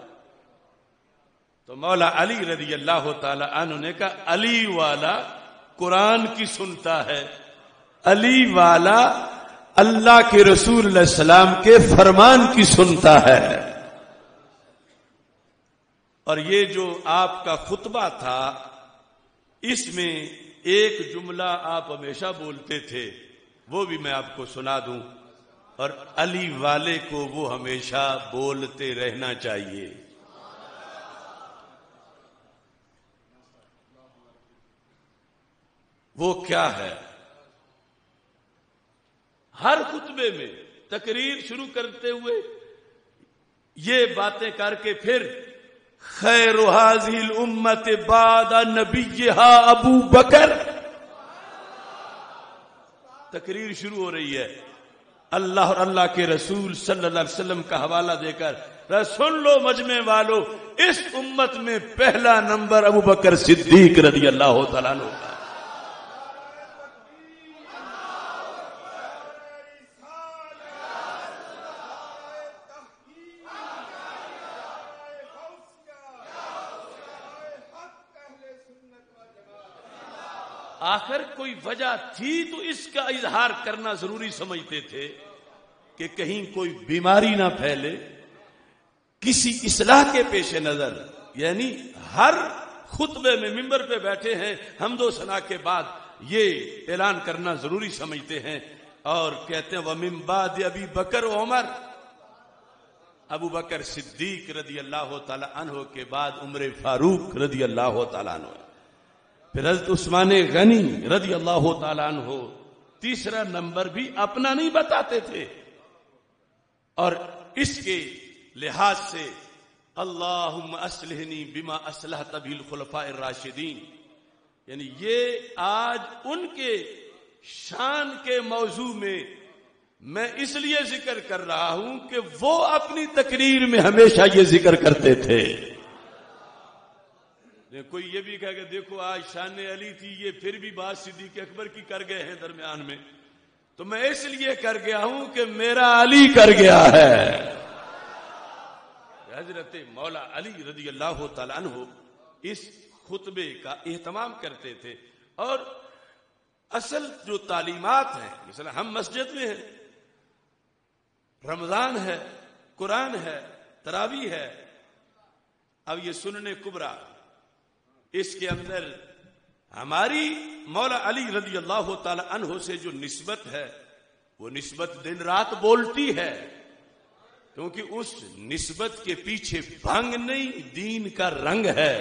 تو مولا علی رضی اللہ تعالی عنہ نے کہا علی والا قرآن کی سنتا ہے، علی والا اللہ کے رسول علیہ السلام کے فرمان کی سنتا ہے۔ اور یہ جو آپ کا خطبہ تھا اس میں ایک جملہ آپ ہمیشہ بولتے تھے، وہ بھی میں آپ کو سنا دوں، اور علی والے کو وہ ہمیشہ بولتے رہنا چاہیے۔ وہ کیا ہے؟ ہر خطبے میں تقریر شروع کرتے ہوئے یہ باتیں کر کے پھر خیر هذه الامت بعد نبیها ابو بکر، تقریر شروع ہو رہی ہے اللہ اور اللہ کے رسول صلی اللہ علیہ وسلم کا حوالہ دے کر، سن لو مجمع والو، اس امت میں پہلا نمبر ابو بکر صدیق رضی اللہ تعالیٰ عنہ کا۔ آخر کوئی وجہ تھی تو اس کا اظہار کرنا ضروری سمجھتے تھے کہ کہیں کوئی بیماری نہ پھیلے، کسی اصلاح کے پیش نظر، یعنی ہر خطبے میں ممبر پہ بیٹھے ہیں حمد و ثنا کے بعد یہ اعلان کرنا ضروری سمجھتے ہیں، اور کہتے ہیں وَمِن بَعْدِ ابی بکر عمر، ابو بکر صدیق رضی اللہ تعالی عنہ کے بعد عمر فاروق رضی اللہ تعالی عنہ، پھر حضرت عثمان غنی رضی اللہ تعالیٰ عنہ، تیسرا نمبر بھی اپنا نہیں بتاتے تھے۔ اور اس کے لحاظ سے اللہم اصلحنی بما اصلحت به الخلفاء الراشدین، یعنی یہ آج ان کے شان کے موضوع میں میں اس لیے ذکر کر رہا ہوں کہ وہ اپنی تقریر میں ہمیشہ یہ ذکر کرتے تھے۔ کوئی یہ بھی کہا کہ دیکھو آج شان علی تھی، یہ پھر بھی بات صدیق اکبر کی کر گئے ہیں درمیان میں، تو میں اس لیے کر گیا ہوں کہ میرا علی کر گیا ہے۔ حضرت مولا علی رضی اللہ تعالیٰ عنہ اس خطبے کا اہتمام کرتے تھے. اور اصل جو تعلیمات ہیں، مثلا ہم مسجد میں ہیں، رمضان ہے، قرآن ہے، تراویح ہے. اب یہ سنن کبریٰ، اس کے اندر ہماری مولا علی رضی اللہ تعالی عنہ سے جو نسبت ہے، وہ نسبت دن رات بولتی ہے، کیونکہ اس نسبت کے پیچھے بھنگ نہیں، دین کا رنگ ہے.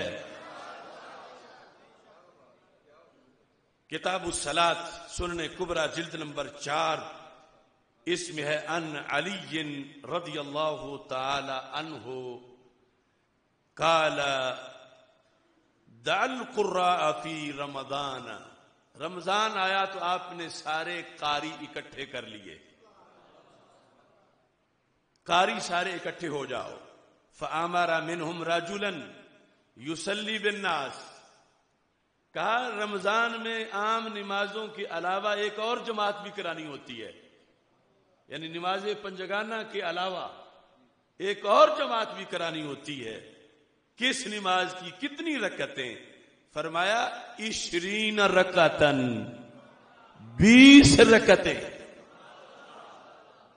کتاب الصلاۃ سنن کبریٰ جلد نمبر 4، اس میں ہے ان علی رضی اللہ تعالی عنہ قال دع القراء فی رمضان. رمضان آیا تو آپ نے سارے قاری اکٹھے کر لیے، قاری سارے اکٹھے ہو جاؤ. فامر منہم رجلا یصلی بالناس. کہا رمضان میں عام نمازوں کے علاوہ ایک اور جماعت بھی کرانی ہوتی ہے، یعنی نماز پنجگانہ کے علاوہ ایک اور جماعت بھی کرانی ہوتی ہے. کس نماز کی؟ کتنی رکعتیں؟ فرمایا 20 رکعتن، 20 رکعتیں.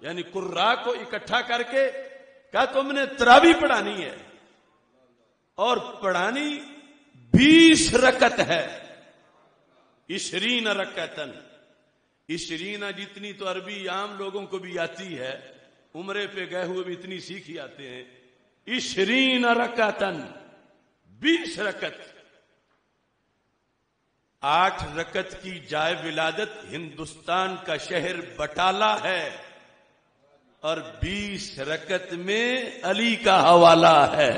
یعنی قراء کو اکٹھا کر کے کہا تم نے تراویح پڑھانی ہے، اور پڑھانی 20 رکعت ہے. 20 رکعتن، 20 جتنی تو عربی عام لوگوں کو بھی آتی ہے، عمرے پہ گئے ہوئے بھی اتنی سیکھ ہی آتے ہیں. 20 رکعتن، 20 رکعت. 8 رکعت کی جائے ولادت ہندوستان کا شہر بٹالہ ہے، اور 20 رکعت میں علی کا حوالہ ہے.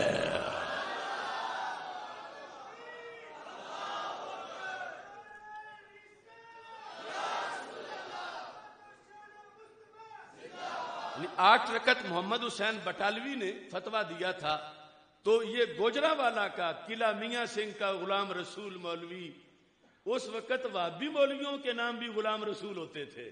یعنی 8 رکعت محمد حسین بٹالوی نے فتویٰ دیا تھا، تو یہ گوجرانوالہ کا قلعہ میاں سنگھ کا غلام رسول مولوی، اس وقت وہابی مولویوں کے نام بھی غلام رسول ہوتے تھے،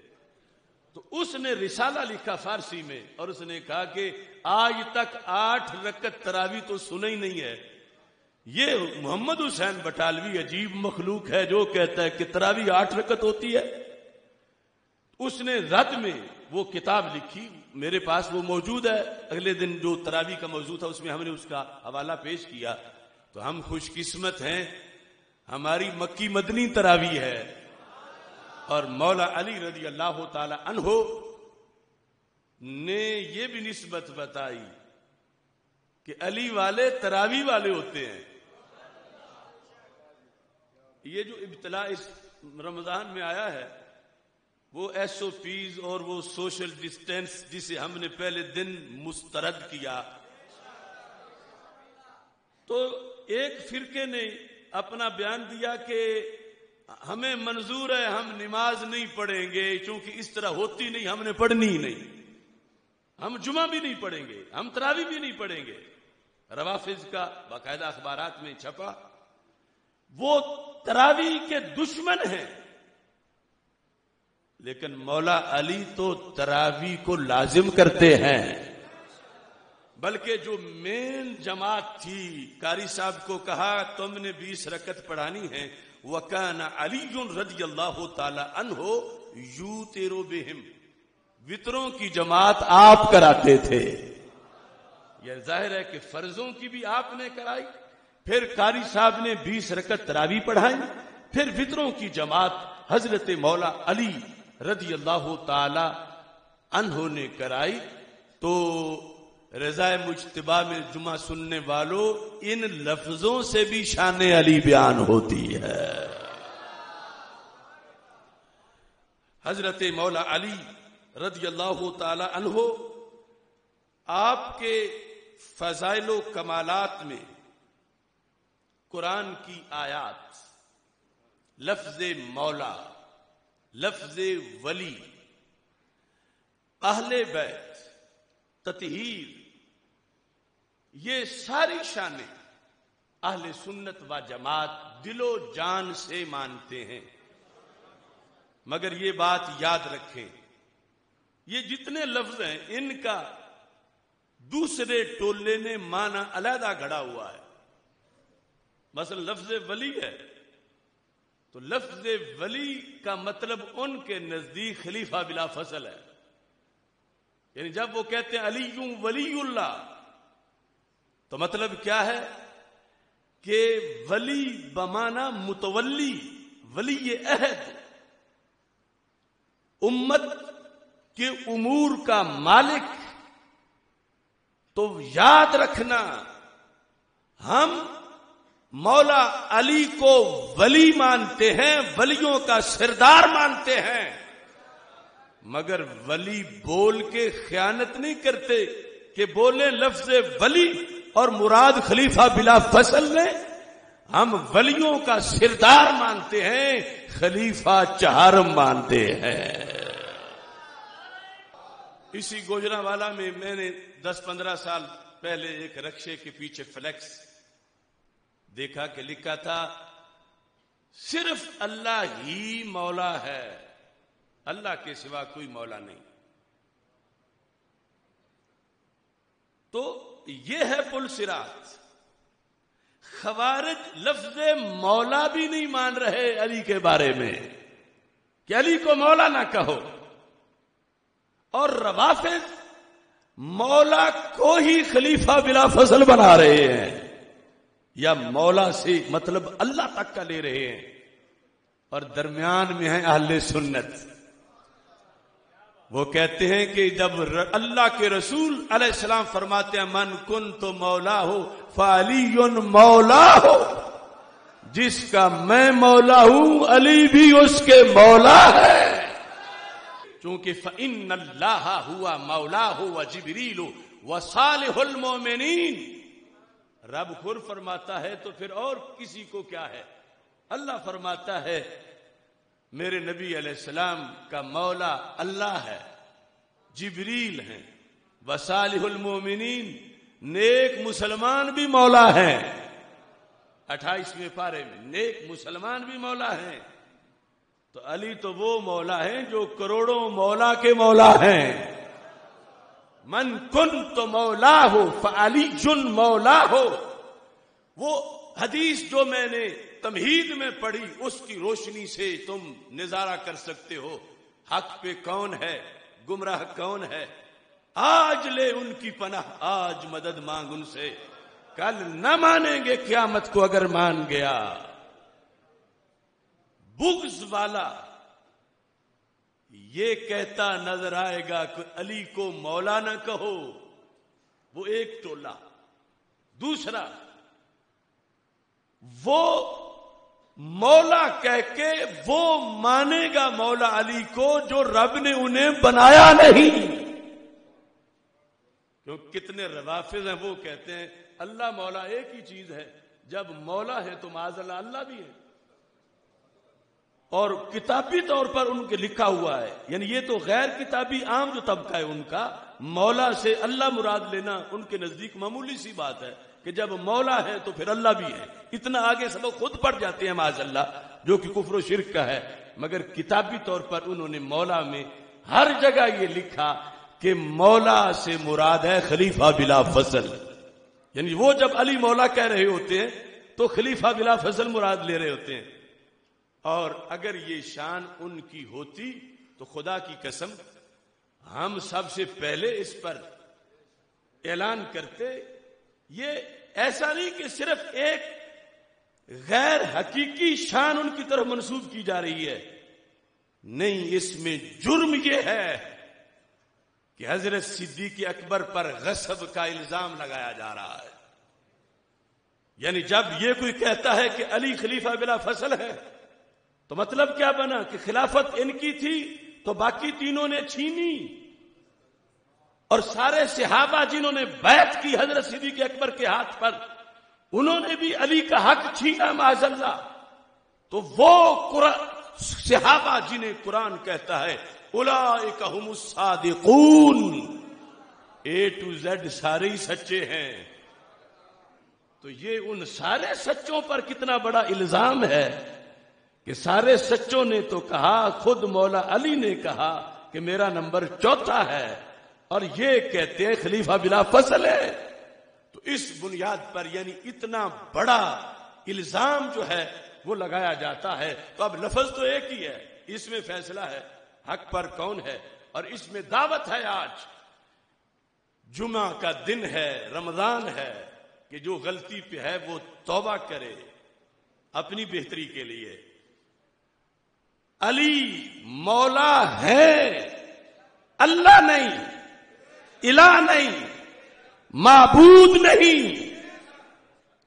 تو اس نے رسالہ لکھا فارسی میں، اور اس نے کہا کہ آج تک 8 رکعت تراویح تو سنا ہی نہیں ہے. یہ محمد حسین بٹالوی عجیب مخلوق ہے جو کہتا ہے کہ تراویح 8 رکعت ہوتی ہے. اس نے رد میں وہ کتاب لکھی، میرے پاس وہ موجود ہے. اگلے دن جو تراویح کا موضوع تھا اس میں ہم نے اس کا حوالہ پیش کیا. تو ہم خوش قسمت ہیں، ہماری مکی مدنی تراویح ہے، اور مولا علی رضی اللہ تعالی عنہ نے یہ بھی نسبت بتائی کہ علی والے تراویح والے ہوتے ہیں. یہ جو ابتلا اس رمضان میں آیا ہے، وہ ایس او پیز اور وہ سوشل ڈسٹینس جسے ہم نے پہلے دن مسترد کیا، تو ایک فرقے نے اپنا بیان دیا کہ ہمیں منظور ہے، ہم نماز نہیں پڑھیں گے چونکہ اس طرح ہوتی نہیں، ہم نے پڑھنی ہی نہیں، ہم جمعہ بھی نہیں پڑھیں گے، ہم تراویح بھی نہیں پڑھیں گے. روافض کا باقاعدہ اخبارات میں چھپا. وہ تراویح کے دشمن ہیں، لیکن مولا علی تو تراویح کو لازم کرتے ہیں. بلکہ جو مین جماعت تھی، قاری صاحب کو کہا تم نے 20 رکعت پڑھانی ہے. وَكَانَ عَلِيٌّ رضی اللہ تعالی عنہ یوتر بہم، وطروں کی جماعت آپ کراتے تھے. یہ ظاہر ہے کہ فرضوں کی بھی آپ نے کرائی، پھر قاری صاحب نے 20 رکعت تراویح پڑھائی، پھر وطروں کی جماعت حضرت مولا علی رضی اللہ تعالی عنہ نے کرائی. تو رضا مجتبیٰ میں جمعہ سننے والوں، ان لفظوں سے بھی شان علی بیان ہوتی ہے. حضرت مولا علی رضی اللہ تعالی عنہ آپ کے فضائل و کمالات میں قرآن کی آیات، لفظ مولا، لفظ ولی، اہل بیت، تطہیر، یہ ساری شانیں اہل سنت و جماعت دل و جان سے مانتے ہیں. مگر یہ بات یاد رکھیں، یہ جتنے لفظ ہیں ان کا دوسرے ٹولے نے معنی علیحدہ گھڑا ہوا ہے. مثلا لفظ ولی ہے تو لفظ ولی کا مطلب ان کے نزدیک خلیفہ بلا فصل ہے. یعنی جب وہ کہتے ہیں علی ولی اللہ تو مطلب کیا ہے کہ ولی بمانا متولی، ولی عہد، امت کے امور کا مالک. تو یاد رکھنا ہم مولا علی کو ولی مانتے ہیں، ولیوں کا سردار مانتے ہیں، مگر ولی بول کے خیانت نہیں کرتے کہ بولے لفظ ولی اور مراد خلیفہ بلا فصل نے. ہم ولیوں کا سردار مانتے ہیں، خلیفہ چہارم مانتے ہیں. اسی گوجرانوالا میں میں نے 10-15 سال پہلے ایک رکشے کے پیچھے فلیکس دیکھا کہ لکھا تھا صرف اللہ ہی مولا ہے، اللہ کے سوا کوئی مولا نہیں. تو یہ ہے پل صراط. خوارج لفظ مولا بھی نہیں مان رہے علی کے بارے میں کہ علی کو مولا نہ کہو، اور روافض مولا کو ہی خلیفہ بلا فصل بنا رہے ہیں، یا مولا سے مطلب اللہ تک کا لے رہے ہیں. اور درمیان میں ہیں اہل سنت. وہ کہتے ہیں کہ جب اللہ کے رسول علیہ السلام فرماتے ہیں من کنت مولا ہو فعلی مولا ہو، جس کا میں مولا ہوں علی بھی اس کے مولا ہے. چونکہ فإن اللہ ہوا مولا ہو وجبریل وصالح المؤمنین. رب خود فرماتا ہے تو پھر اور کسی کو کیا ہے؟ اللہ فرماتا ہے میرے نبی علیہ السلام کا مولا اللہ ہے، جبریل ہیں، وصالح المؤمنین، نیک مسلمان بھی مولا ہیں. 28ویں پارے میں نیک مسلمان بھی مولا ہیں. تو علی تو وہ مولا ہیں جو کروڑوں مولا کے مولا ہیں. من کنت مولا ہو فعلی مولا ہو. وہ حدیث جو میں نے تمہید میں پڑھی اس کی روشنی سے تم نظارہ کر سکتے ہو حق پہ کون ہے، گمراہ کون ہے. آج لے ان کی پناہ، آج مدد مانگ ان سے، کل نہ مانیں گے قیامت کو اگر مان گیا. بغض والا یہ کہتا نظر آئے گا کہ علی کو مولا نہ کہو، وہ ایک ٹولہ. دوسرا وہ مولا کہہ کے وہ مانے گا مولا علی کو جو رب نے انہیں بنایا نہیں. کیوں کتنے روافض ہیں وہ کہتے ہیں اللہ مولا ایک ہی چیز ہے، جب مولا ہے تو معاذ اللہ بھی ہے. اور کتابی طور پر ان کے لکھا ہوا ہے، یعنی یہ تو غیر کتابی عام جو طبقہ ہے ان کا، مولا سے اللہ مراد لینا ان کے نزدیک معمولی سی بات ہے کہ جب مولا ہے تو پھر اللہ بھی ہے. اتنا آگے سبق خود پڑھ جاتے ہیں معاذ اللہ، جو کہ کفر و شرک کا ہے. مگر کتابی طور پر انہوں نے مولا میں ہر جگہ یہ لکھا کہ مولا سے مراد ہے خلیفہ بلا فصل. یعنی وہ جب علی مولا کہہ رہے ہوتے ہیں تو خلیفہ بلا فصل مراد لے رہے ہوتے ہیں. اور اگر یہ شان ان کی ہوتی تو خدا کی قسم ہم سب سے پہلے اس پر اعلان کرتے. یہ ایسا نہیں کہ صرف ایک غیر حقیقی شان ان کی طرف منسوب کی جا رہی ہے، نہیں، اس میں جرم یہ ہے کہ حضرت صدیق اکبر پر غصب کا الزام لگایا جا رہا ہے. یعنی جب یہ کوئی کہتا ہے کہ علی خلیفہ بلا فصل ہے تو مطلب کیا بنا کہ خلافت ان کی تھی تو باقی تینوں نے چھینی، اور سارے صحابہ جنہوں نے بیعت کی حضرت صدیق اکبر کے ہاتھ پر انہوں نے بھی علی کا حق چھینا معاذ اللہ. تو وہ صحابہ جنہیں قرآن کہتا ہے اولئک هم الصادقون، A to Z سارے ہی سچے ہیں. تو یہ ان سارے سچوں پر کتنا بڑا الزام ہے کہ سارے سچوں نے تو کہا، خود مولا علی نے کہا کہ میرا نمبر 4 ہے، اور یہ کہتے ہیں خلیفہ بلا فصل ہے. تو اس بنیاد پر یعنی اتنا بڑا الزام جو ہے وہ لگایا جاتا ہے. تو اب لفظ تو ایک ہی ہے, اس میں فیصلہ ہے حق پر کون ہے, اور اس میں دعوت ہے. آج جمعہ کا دن ہے, رمضان ہے, کہ جو غلطی پہ ہے وہ توبہ کرے اپنی بہتری کے لیے. علی مولا ہے, اللہ نہیں, الہ نہیں, معبود نہیں.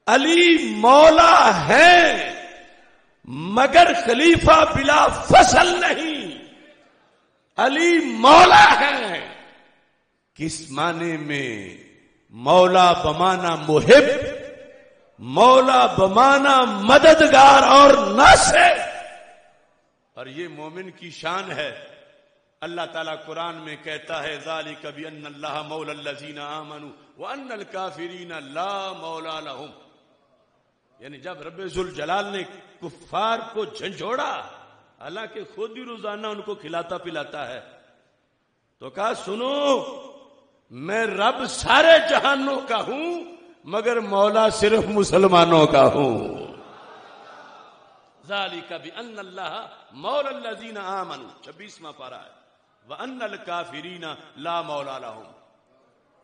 علی مولا ہے مگر خلیفہ بلا فصل نہیں. علی مولا ہے کس معنی میں؟ مولا بمانا محب, مولا بمانا مددگار اور ناصر. اور یہ مومن کی شان ہے. اللہ تعالیٰ قرآن میں کہتا ہے ذالک بأن اللہ مولا الذین آمنوا وأن الکافرین لا مولا لهم. یعنی جب رب ذوالجلال نے کفار کو جھنجھوڑا, حالانکہ خود ہی روزانہ ان کو کھلاتا پلاتا ہے, تو کہا سنو میں رب سارے جہانوں کا ہوں مگر مولا صرف مسلمانوں کا ہوں. ذالک بأن اللہ مولا الذین آمنوا 26واں پارہ ہے, وأن الکافرین لا مولا لهم.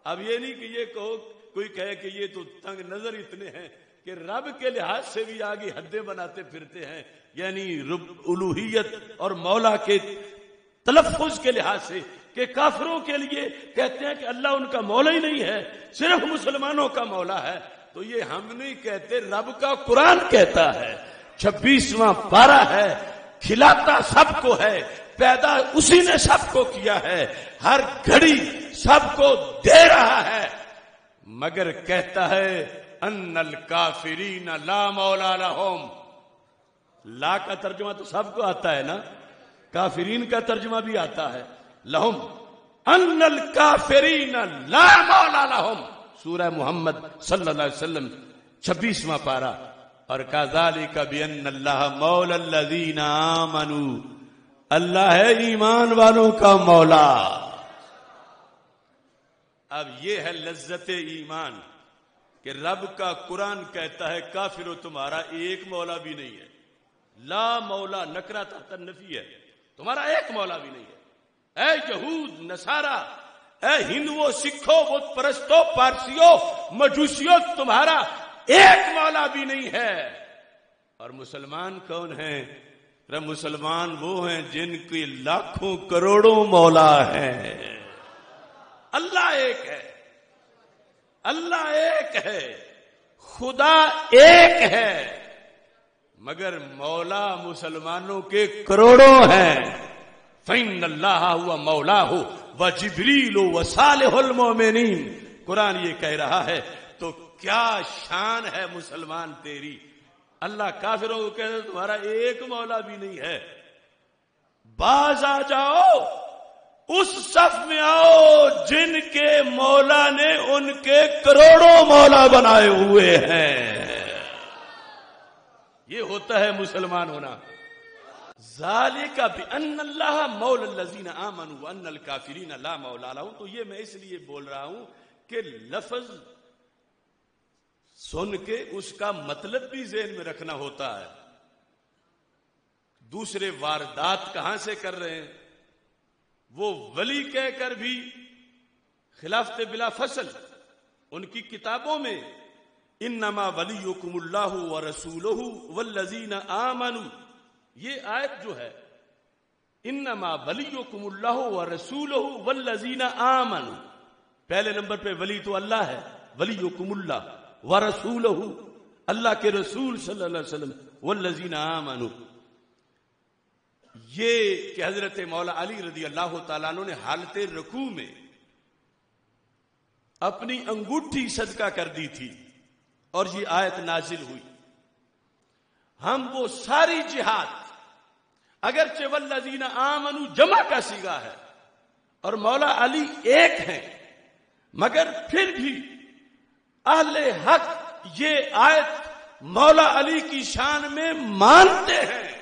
اب یہ نہیں کہ یہ کہو کوئی کہے کہ یہ تو تنگ نظر اتنے ہیں کہ رب کے لحاظ سے بھی آگے حدیں بناتے پھرتے ہیں, یعنی رب الوہیت اور مولا کے تلفظ کے لحاظ سے, کہ کافروں کے لیے کہتے ہیں کہ اللہ ان کا مولا ہی نہیں ہے, صرف مسلمانوں کا مولا ہے. تو یہ ہم نہیں کہتے, رب کا قرآن کہتا ہے. 26واں پارہ ہے, کھلاتا سب کو ہے, پیدا اسی نے سب کو کیا ہے, ہر گھڑی سب کو دے رہا ہے, مگر کہتا ہے ان الکافرین لا مولا لهم. لا کا ترجمہ تو سب کو آتا ہے نا, کافرین کا ترجمہ بھی آتا ہے لہم. ان الکافرین لا مولا لهم, سورہ محمد صلی اللہ علیہ وسلم 26واں پارہ. اور کذالک بان اللہ مولا الذین آمنوا, اللہ ہے ایمان والوں کا مولا. اب یہ ہے لذت ایمان کہ رب کا قرآن کہتا ہے کافرو تمہارا ایک مولا بھی نہیں ہے. لا مولا نکرہ تحت النفی ہے, تمہارا ایک مولا بھی نہیں ہے. اے یہود نصارا, اے ہندوؤں سکھوں بت پرستوں پارسیوں مجوسیوں, تمہارا ایک مولا بھی نہیں ہے. اور مسلمان کون ہیں؟ مسلمان وہ ہیں جن کے لاکھوں کروڑوں مولا ہیں. اللہ ایک ہے, اللہ ایک ہے, خدا ایک ہے, مگر مولا مسلمانوں کے کروڑوں ہیں. فَإِنَّ اللَّهَ هُوَ مَوْلَاهُ وَجِبْرِيلُ وَصَالِحُ الْمُؤْمِنِينَ. قرآن یہ کہہ رہا ہے, تو کیا شان ہے مسلمان تیری. اللہ کافروں کو کہتا ہے تمہارا ایک مولا بھی نہیں ہے. باز آ جاؤ, اس صف میں آؤ جن کے مولا نے ان کے کروڑوں مولا بنائے ہوئے ہیں. یہ ہوتا ہے مسلمان ہونا. ذالک بأن اللہ مولا الذین آمنوا وأن الکافرین لا مولا لهم. تو یہ میں اس لیے بول رہا ہوں کہ لفظ سن کے اس کا مطلب بھی ذہن میں رکھنا ہوتا ہے. دوسرے واردات کہاں سے کر رہے ہیں, وہ ولی کہہ کر بھی خلافت بلا فصل. ان کی کتابوں میں انما ولیکم اللہ ورسولہ والذین آمنوا, یہ آیت جو ہے انما ولیکم اللہ ورسولہ والذین آمنوا, پہلے نمبر پہ ولی تو اللہ ہے, ولیکم اللہ ورسولہ, اللہ کے رسول صلی اللہ علیہ وسلم, والذین آمنوا. یہ کہ حضرت مولا علی رضی اللہ تعالیٰ عنہ نے حالت رکوع میں اپنی انگوٹھی صدقہ کر دی تھی اور یہ آیت نازل ہوئی. ہم وہ ساری جہاد, اگرچہ والذین آمنوا جمع کا صیغہ ہے اور مولا علی ایک ہیں, مگر پھر بھی اہل حق یہ آیت مولا علی کی شان میں مانتے ہیں,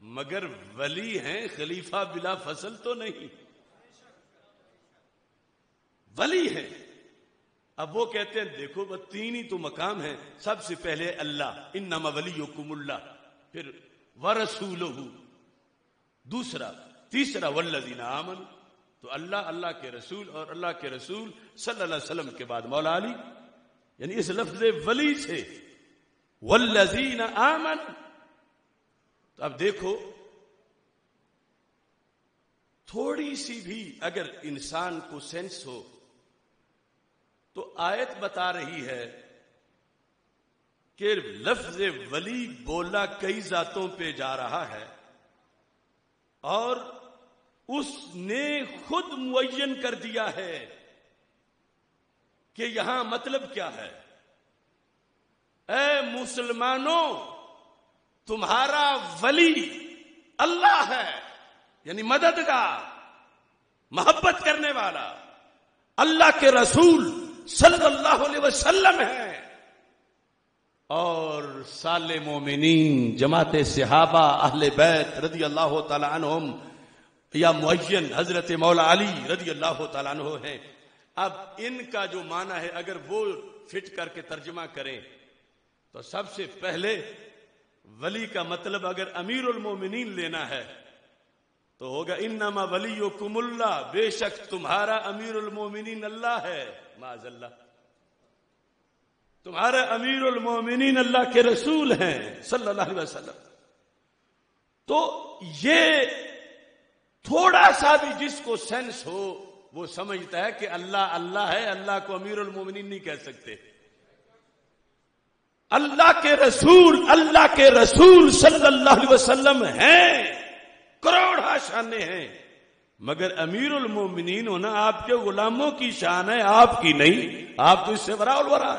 مگر ولی ہیں, خلیفہ بلا فصل تو نہیں. ولی ہیں اب وہ کہتے ہیں دیکھو وہ تین ہی تو مقام ہیں، سب سے پہلے اللہ، انما ولیکم اللہ، پھر ورسولہ، دوسرا، تیسرا والذین آمنوا، تو اللہ، اللہ کے رسول اور اللہ کے رسول صلی اللہ علیہ وسلم کے بعد مولا علی، یعنی اس لفظ ولی سے والذین آمنوا۔ تو اب دیکھو تھوڑی سی بھی اگر انسان کو سینس ہو تو آیت بتا رہی ہے کہ لفظ ولی بولا کئی ذاتوں پہ جا رہا ہے، اور اس نے خود معین کر دیا ہے کہ یہاں مطلب کیا ہے۔ اے مسلمانوں، تمہارا ولی اللہ ہے، یعنی مددگار، محبت کرنے والا اللہ کے رسول صلی اللہ علیہ وسلم ہے، اور سال مومنین، جماعت صحابہ، اہل بیت رضی اللہ تعالی عنہم، یا معین حضرت مولا علی رضی اللہ تعالی عنہ ہیں۔ اب ان کا جو معنی ہے اگر وہ فٹ کر کے ترجمہ کریں تو سب سے پہلے ولی کا مطلب اگر امیر المومنین لینا ہے تو ہوگا انما ولیکم اللہ، بے شک تمہارا امیر المومنین اللہ ہے، معاذ اللہ، تمہارا امیر المومنین اللہ کے رسول ہیں صلی اللہ علیہ وسلم۔ تو یہ تھوڑا سا بھی جس کو سینس ہو وہ سمجھتا ہے کہ اللہ اللہ ہے، اللہ کو امیر المومنین نہیں کہہ سکتے۔ اللہ کے رسول صلی اللہ علیہ وسلم ہیں، کروڑا شانیں ہیں، مگر امیر المومنین ہونا آپ کے غلاموں کی شان ہے، آپ کی نہیں، آپ تو اس سے وراء الورا۔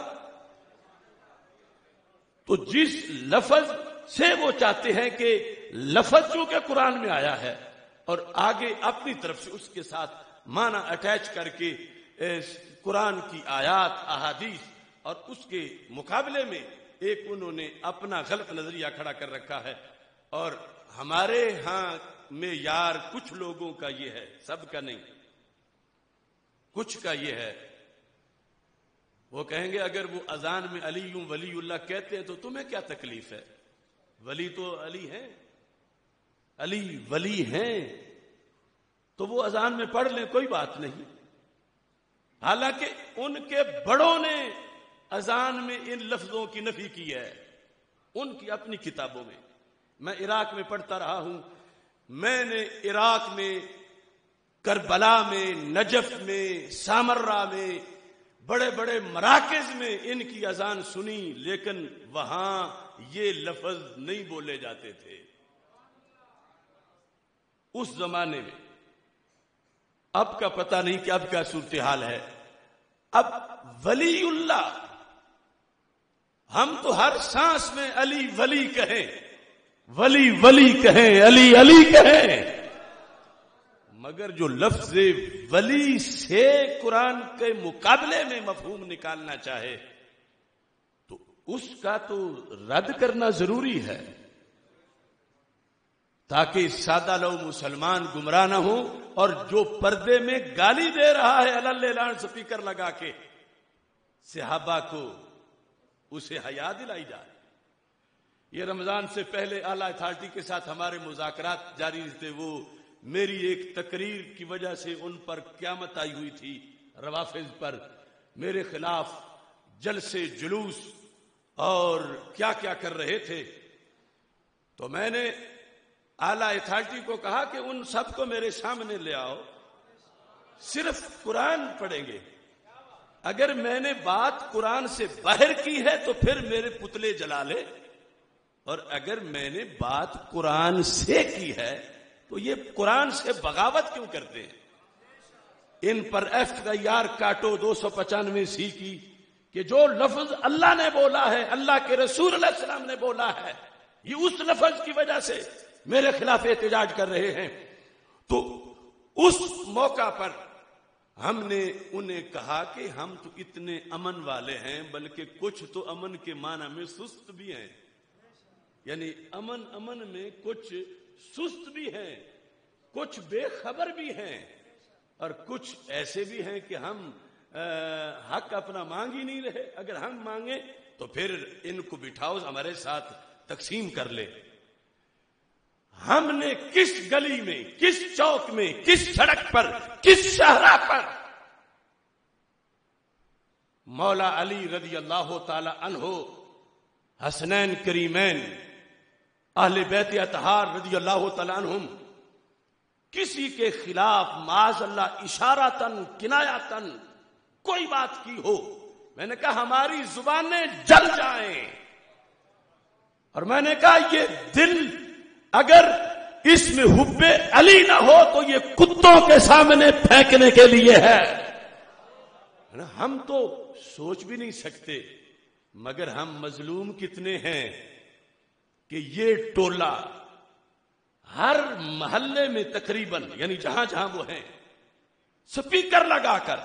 تو جس لفظ سے وہ چاہتے ہیں کہ لفظ جو کہ قرآن میں آیا ہے اور آگے اپنی طرف سے اس کے ساتھ معنی اٹیچ کر کے قرآن کی آیات، احادیث، اور اس کے مقابلے میں ایک انہوں نے اپنا غلط نظریہ کھڑا کر رکھا ہے۔ اور ہمارے ہاں میں یار کچھ لوگوں کا یہ ہے، سب کا نہیں، کچھ کا یہ ہے، وہ کہیں گے اگر وہ اذان میں علی ولی اللہ کہتے ہیں تو تمہیں کیا تکلیف ہے، ولی تو علی ہیں، علی ولی ہیں تو وہ اذان میں پڑھ لیں، کوئی بات نہیں۔ حالانکہ ان کے بڑوں نے اذان میں ان لفظوں کی نفی کی ہے، ان کی اپنی کتابوں میں۔ میں عراق میں پڑھتا رہا ہوں، میں نے عراق میں کربلا میں، نجف میں، سامرہ میں، بڑے بڑے مراکز میں ان کی اذان سنی، لیکن وہاں یہ لفظ نہیں بولے جاتے تھے اس زمانے میں۔ اب کا پتہ نہیں کہ اب کیا صورتحال ہے۔ اب ولی اللہ، ہم تو ہر سانس میں علی ولی کہیں، ولی ولی کہیں، علی علی کہیں، مگر جو لفظ ولی سے قرآن کے مقابلے میں مفہوم نکالنا چاہے تو اس کا تو رد کرنا ضروری ہے، تاکہ سادہ لوگ مسلمان گمراہ نہ ہوں، اور جو پردے میں گالی دے رہا ہے اللہ اعلان سپیکر لگا کے صحابہ کو، اسے حیا دلائی جائے۔ یہ رمضان سے پہلے اعلی اتھارٹی کے ساتھ ہمارے مذاکرات جاری تھے، وہ میری ایک تقریر کی وجہ سے ان پر قیامت آئی ہوئی تھی، روافض پر میرے خلاف جلسے جلوس اور کیا کیا کر رہے تھے۔ تو میں نے اعلی اتھارٹی کو کہا کہ ان سب کو میرے سامنے لے آؤ، صرف قرآن پڑھیں گے، اگر میں نے بات قرآن سے باہر کی ہے تو پھر میرے پتلے جلا لے، اور اگر میں نے بات قرآن سے کی ہے تو یہ قرآن سے بغاوت کیوں کرتے ہیں؟ ان پر FIR کاٹو 295C کی کہ جو لفظ اللہ نے بولا ہے، اللہ کے رسول علیہ السلام نے بولا ہے، یہ اس لفظ کی وجہ سے میرے خلاف احتجاج کر رہے ہیں۔ تو اس موقع پر ہم نے انہیں کہا کہ ہم تو اتنے امن والے ہیں، بلکہ کچھ تو امن کے معنی میں سست بھی ہیں، یعنی امن میں کچھ سست بھی ہیں، کچھ بے خبر بھی ہیں، اور کچھ ایسے بھی ہیں کہ ہم حق اپنا مانگ ہی نہیں رہے. اگر ہم مانگیں تو پھر ان کو بٹھاؤ ہمارے ساتھ تقسیم کر لے. ہم نے کس گلی میں, کس چوک میں, کس سڑک پر, کس شاہراہ پر مولا علی رضی اللہ تعالی عنہ, حسنین کریمین, اہل بیت اطہار رضی اللہ تعالی عنہم کسی کے خلاف معاذ اللہ اشارتاً کنایاتاً کوئی بات کی ہو, میں نے کہا ہماری زبانیں جل جائیں. اور میں نے کہا یہ دل اگر اس میں حب علی نہ ہو تو یہ کتوں کے سامنے پھینکنے کے لیے ہے. ہم تو سوچ بھی نہیں سکتے, مگر ہم مظلوم کتنے ہیں کہ یہ ٹولہ ہر محلے میں تقریباً, یعنی جہاں جہاں وہ ہیں, سپیکر لگا کر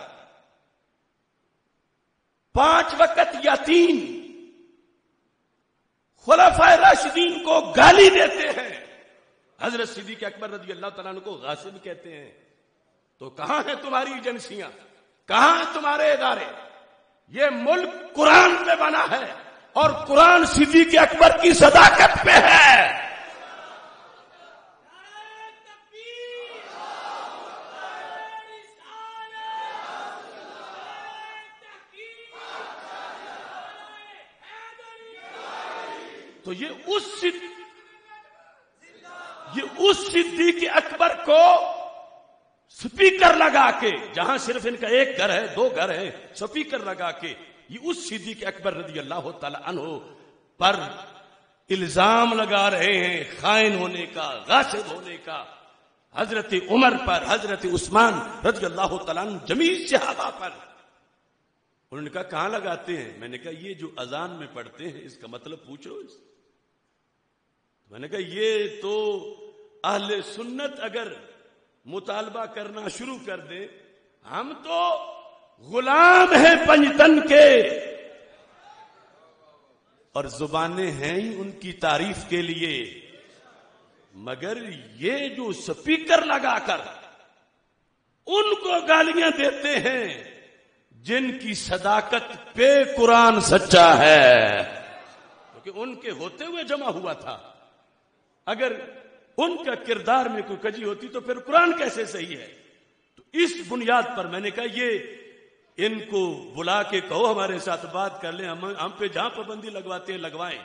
5 وقت یا 3 خلفائے راشدین کو گالی دیتے ہیں. حضرت صدیق اکبر رضی اللہ تعالیٰ عنہ کو غاصب کہتے ہیں. تو کہاں ہیں تمہاری ایجنسیاں, کہاں ہیں تمہارے ادارے؟ یہ ملک قرآن پہ بنا ہے اور قرآن صدیق اکبر کی صداقت پہ ہے. تو یہ اس صدیق اکبر کو سپیکر لگا کے, جہاں صرف ان کا 1 گھر ہے 2 گھر ہے, سپیکر لگا کے یہ اس صدیق اکبر رضی اللہ تعالی عنہ پر الزام لگا رہے ہیں خائن ہونے کا, غاصب ہونے کا. حضرت عمر پر, حضرت عثمان رضی اللہ تعالیٰ عنہ, جمیع صحابہ پر. انہوں نے کہا کہاں لگاتے ہیں؟ میں نے کہا یہ جو اذان میں پڑھتے ہیں اس کا مطلب پوچھو. میں نے کہا یہ تو اہل سنت اگر مطالبہ کرنا شروع کر دے, ہم تو غلام ہیں پنجتن کے, اور زبانیں ہیں ہی ان کی تعریف کے لیے. مگر یہ جو سپیکر لگا کر ان کو گالیاں دیتے ہیں جن کی صداقت پہ قرآن سچا ہے, کیونکہ ان کے ہوتے ہوئے جمع ہوا تھا. اگر ان کا کردار میں کوئی کجی ہوتی تو پھر قرآن کیسے صحیح ہے؟ تو اس بنیاد پر میں نے کہا یہ ان کو بلا کے کہو ہمارے ساتھ بات کر لیں, ہم پہ جہاں پابندی لگواتے ہیں لگوائیں.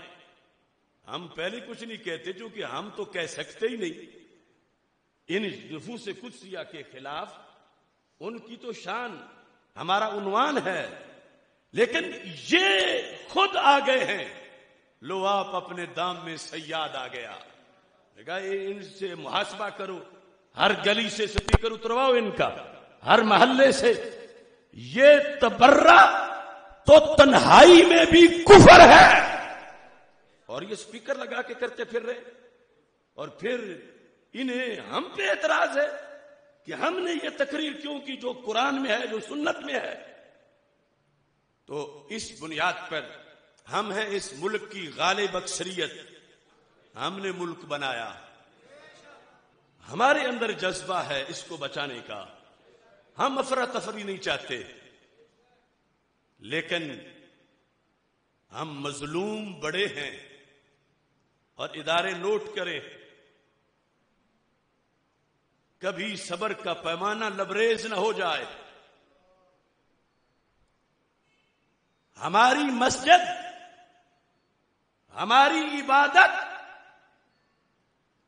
ہم پہلے کچھ نہیں کہتے کیونکہ ہم تو کہہ سکتے ہی نہیں. ان نفوس قدسیہ کے خلاف ان کی تو شان ہمارا عنوان ہے, لیکن یہ خود آ گئے ہیں. لو آپ اپنے دام میں صیاد آ گیا. ان سے محاسبہ کرو, ہر گلی سے سپیکر اترواؤ ان کا, ہر محلے سے. یہ تبرہ تو تنہائی میں بھی کفر ہے, اور یہ سپیکر لگا کے کرتے پھر رہے. اور پھر انہیں ہم پہ اعتراض ہے کہ ہم نے یہ تقریر کیوں کی جو قرآن میں ہے, جو سنت میں ہے. تو اس بنیاد پر ہم ہیں اس ملک کی غالب اکثریت, ہم نے ملک بنایا, ہمارے اندر جذبہ ہے اس کو بچانے کا. ہم افراتفری نہیں چاہتے, لیکن ہم مظلوم بڑے ہیں. اور ادارے نوٹ کریں, کبھی صبر کا پیمانہ لبریز نہ ہو جائے. ہماری مسجد, ہماری عبادت,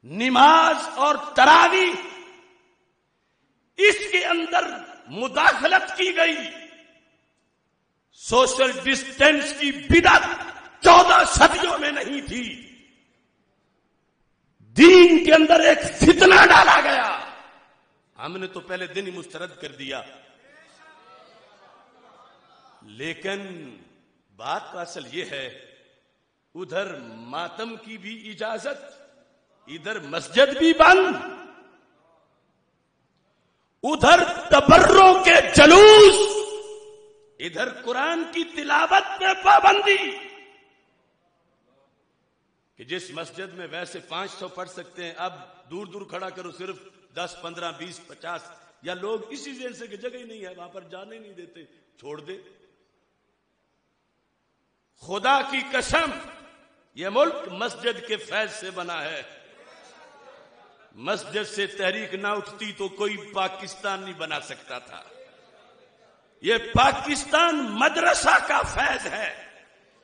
نماز اور تراویح, اس کے اندر مداخلت کی گئی. سوشل ڈسٹینس کی بدعت 14 صدیوں میں نہیں تھی. دین کے اندر ایک فتنہ ڈالا گیا, ہم نے تو پہلے دن ہی مسترد کر دیا. لیکن بات کا اصل یہ ہے, ادھر ماتم کی بھی اجازت, ادھر مسجد بھی بند, ادھر تبروں کے جلوس, ادھر قرآن کی تلاوت پہ پابندی. کہ جس مسجد میں ویسے 500 پڑھ سکتے ہیں, اب دور دور کھڑا کرو, صرف 10 15 20 50 یا لوگ اسی ذہن سے کہ جگہ ہی نہیں ہے وہاں پر جانے نہیں دیتے، چھوڑ دے. خدا کی قسم یہ ملک مسجد کے فیض سے بنا ہے. مسجد سے تحریک نہ اٹھتی تو کوئی پاکستان نہیں بنا سکتا تھا. یہ پاکستان مدرسہ کا فیض ہے،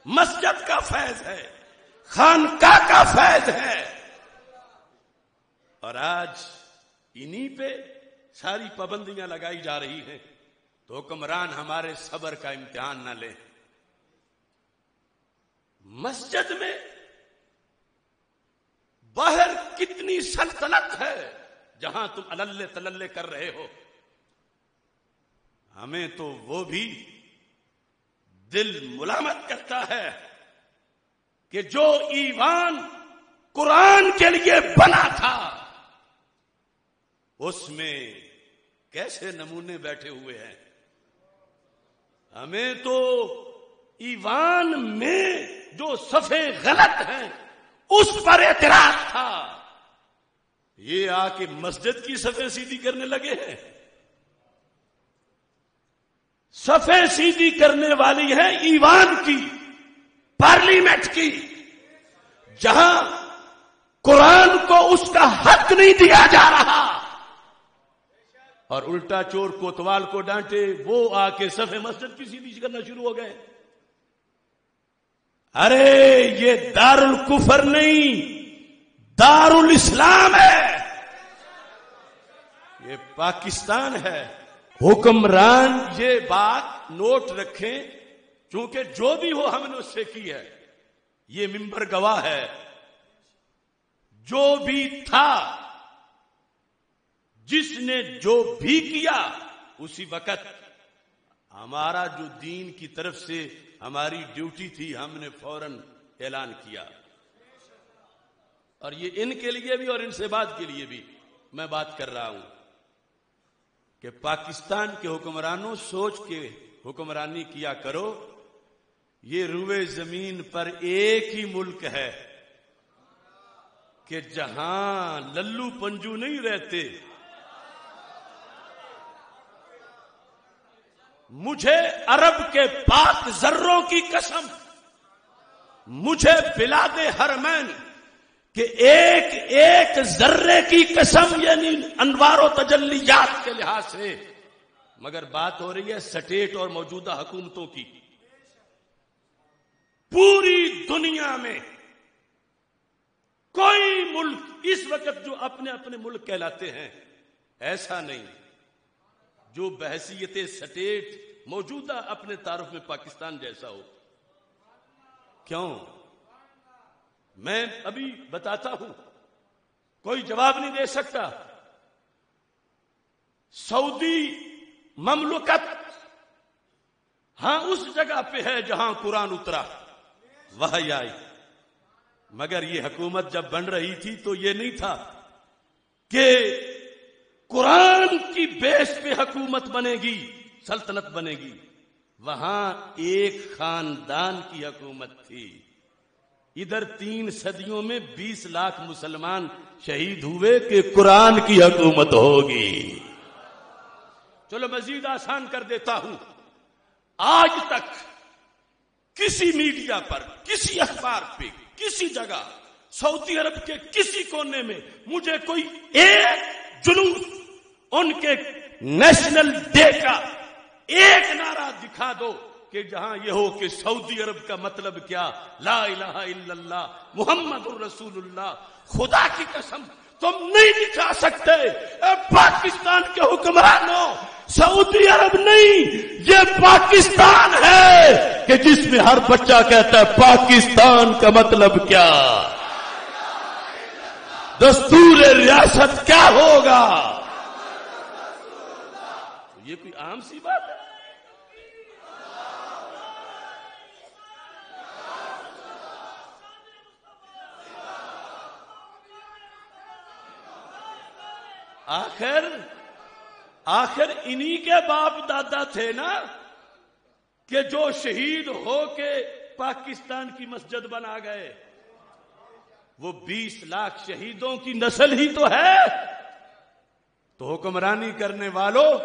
مسجد کا فیض ہے، خانقاہ کا فیض ہے. اور آج انہی پہ ساری پابندیاں لگائی جا رہی ہیں تو حکمران ہمارے صبر کا امتحان نہ لیں. مسجد میں باہر کتنی سلطنت ہے جہاں تم اللہ تللے کر رہے ہو. ہمیں تو وہ بھی دل ملامت کرتا ہے کہ جو ایوان قرآن کے لیے بنا تھا اس میں کیسے نمونے بیٹھے ہوئے ہیں. ہمیں تو ایوان میں جو صفحے غلط ہیں اس پر اعتراض تھا. یہ آ کے مسجد کی صفحے سیدھی کرنے لگے ہیں. صفحے سیدھی کرنے والی ہے ایوان کی، پارلیمنٹ کی، جہاں قرآن کو اس کا حق نہیں دیا جا رہا. اور الٹا چور کوتوال کو ڈانٹے وہ آ کے صفحے مسجد کی سیدھی کرنا شروع ہو گئے. ارے یہ دار الکفر نہیں، دار الاسلام ہے، یہ پاکستان ہے. حکمران یہ بات نوٹ رکھیں، چونکہ جو بھی ہو ہم نے اس سے کی ہے. یہ ممبر گواہ ہے. جو بھی تھا، جس نے جو بھی کیا، اسی وقت ہمارا جو دین کی طرف سے ہماری ڈیوٹی تھی ہم نے فوراً اعلان کیا. اور یہ ان کے لیے بھی اور ان سے بعد کے لیے بھی میں بات کر رہا ہوں کہ پاکستان کے حکمرانوں سوچ کے حکمرانی کیا کرو. یہ روئے زمین پر ایک ہی ملک ہے کہ جہاں للو پنجو نہیں رہتے. مجھے عرب کے پاک ذروں کی قسم، مجھے بلاد حرمین کہ ایک ایک ذرے کی قسم، یعنی انوار و تجلیات کے لحاظ سے. مگر بات ہو رہی ہے سٹیٹ اور موجودہ حکومتوں کی. پوری دنیا میں کوئی ملک اس وقت جو اپنے اپنے ملک کہلاتے ہیں ایسا نہیں جو بحیثیت سٹیٹ موجودہ اپنے تعارف میں پاکستان جیسا ہو. کیوں؟ میں ابھی بتاتا ہوں، کوئی جواب نہیں دے سکتا. سعودی مملکت ہاں اس جگہ پہ ہے جہاں قرآن اترا، وحی آئی. مگر یہ حکومت جب بن رہی تھی تو یہ نہیں تھا کہ قرآن کی بیس پہ حکومت بنے گی، سلطنت بنے گی. وہاں ایک خاندان کی حکومت تھی. ادھر 3 صدیوں میں 20 لاکھ مسلمان شہید ہوئے کہ قرآن کی حکومت ہوگی. چلو مزید آسان کر دیتا ہوں. آج تک کسی میڈیا پر، کسی اخبار پہ، کسی جگہ سعودی عرب کے کسی کونے میں مجھے کوئی ایک جلوس ان کے نیشنل ڈے کا ایک نعرہ دکھا دو کہ جہاں یہ ہو کہ سعودی عرب کا مطلب کیا، لا الہ الا اللہ محمد الرسول اللہ. خدا کی قسم تم نہیں دکھا سکتے. اے پاکستان کے حکمرانوں، سعودی عرب نہیں، یہ پاکستان ہے کہ جس میں ہر بچہ کہتا ہے پاکستان کا مطلب کیا، دستور ریاست کیا ہوگا. یہ کوئی عام سی بات ہے؟ آخر انہی کے باپ دادا تھے نا کہ جو شہید ہو کے پاکستان کی مسجد بنا گئے. وہ 20 لاکھ شہیدوں کی نسل ہی تو ہے. تو حکمرانی کرنے والوں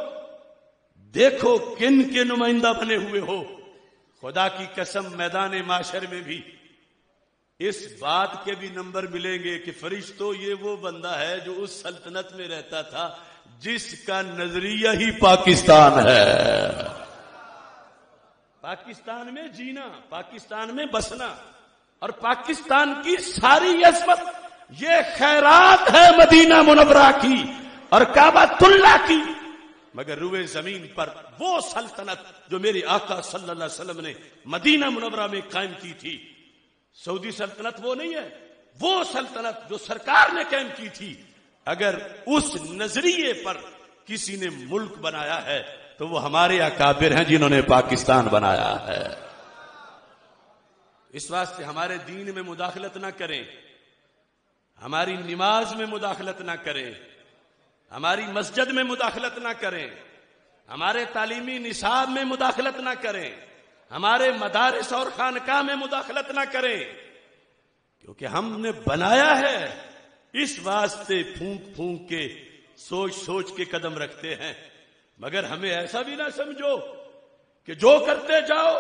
دیکھو کن کے نمائندہ بنے ہوئے ہو. خدا کی قسم میدان معاشر میں بھی اس بات کے بھی نمبر ملیں گے کہ فرشتوں یہ وہ بندہ ہے جو اس سلطنت میں رہتا تھا جس کا نظریہ ہی پاکستان ہے. پاکستان میں جینا، پاکستان میں بسنا، اور پاکستان کی ساری عظمت یہ خیرات ہے مدینہ منورہ کی اور کعبۃ اللہ کی. مگر روئے زمین پر وہ سلطنت جو میرے آقا صلی اللہ علیہ وسلم نے مدینہ منورہ میں قائم کی تھی، سعودی سلطنت وہ نہیں ہے، وہ سلطنت جو سرکار نے قائم کی تھی. اگر اس نظریے پر کسی نے ملک بنایا ہے تو وہ ہمارے اکابر ہیں جنہوں نے پاکستان بنایا ہے. اس واسطے ہمارے دین میں مداخلت نہ کریں، ہماری نماز میں مداخلت نہ کریں، ہماری مسجد میں مداخلت نہ کریں، ہمارے تعلیمی نصاب میں مداخلت نہ کریں، ہمارے مدارس اور خانقاہ میں مداخلت نہ کریں، کیونکہ ہم نے بنایا ہے اس واسطے پھونک پھونک کے سوچ سوچ کے قدم رکھتے ہیں. مگر ہمیں ایسا بھی نہ سمجھو کہ جو کرتے جاؤ،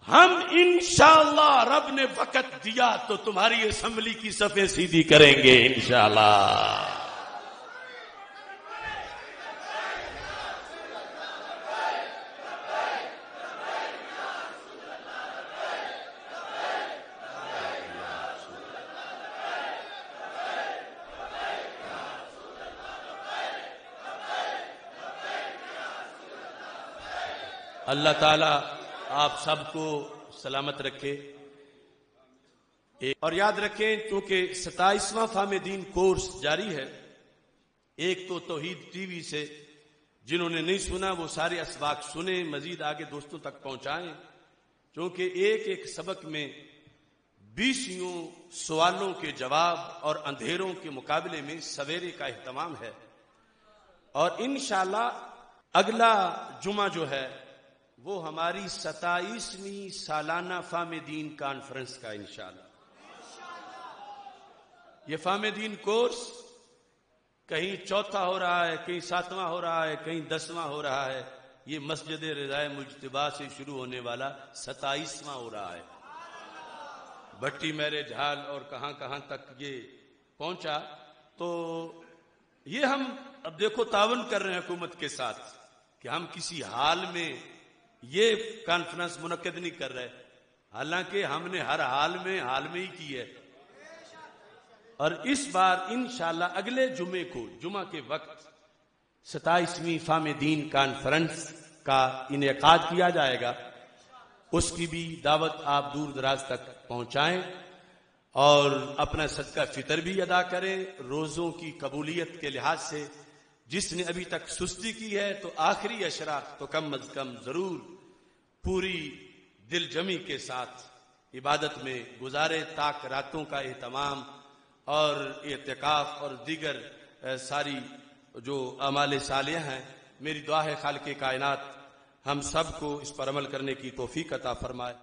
ہم انشاءاللہ رب نے وقت دیا تو تمہاری اسمبلی کی صفیں سیدھی کریں گے انشاءاللہ. اللہ تعالیٰ آپ سب کو سلامت رکھے. اور یاد رکھیں کیونکہ 27واں فہم دین کورس جاری ہے. ایک تو توحید ٹی وی سے جنہوں نے نہیں سنا وہ سارے اسباق سنیں، مزید آگے دوستوں تک پہنچائیں، کیونکہ ایک ایک سبق میں 20 سوالوں کے جواب اور اندھیروں کے مقابلے میں سویرے کا اہتمام ہے. اور انشاءاللہ اگلا جمعہ جو ہے وہ ہماری 27ویں سالانہ فہم دین کانفرنس کا انشاءاللہ. یہ فہم دین کورس کہیں 4تھا ہو رہا ہے، کہیں 7واں ہو رہا ہے، کہیں 10واں ہو رہا ہے. یہ مسجد رضائے مجتبیٰ سے شروع ہونے والا 27واں ہو رہا ہے. بھٹی میرے جھال اور کہاں کہاں تک یہ پہنچا. تو یہ ہم اب دیکھو تعاون کر رہے ہیں حکومت کے ساتھ کہ ہم کسی حال میں یہ کانفرنس منعقد نہیں کر رہے، حالانکہ ہم نے ہر حال میں ہی کی ہے. اور اس بار انشاءاللہ اگلے جمعے کو، جمعہ کے وقت 27ویں فہم دین کانفرنس کا انعقاد کیا جائے گا. اس کی بھی دعوت آپ دور دراز تک پہنچائیں اور اپنا صدقہ فطر بھی ادا کریں. روزوں کی قبولیت کے لحاظ سے جس نے ابھی تک سستی کی ہے تو آخری عشرہ تو کم از کم ضرور پوری دل جمی کے ساتھ عبادت میں گزارے، تاک راتوں کا اہتمام اور اعتکاف اور دیگر ساری جو اعمال صالحہ ہیں. میری دعا ہے خالق کائنات ہم سب کو اس پر عمل کرنے کی توفیق عطا فرمائے.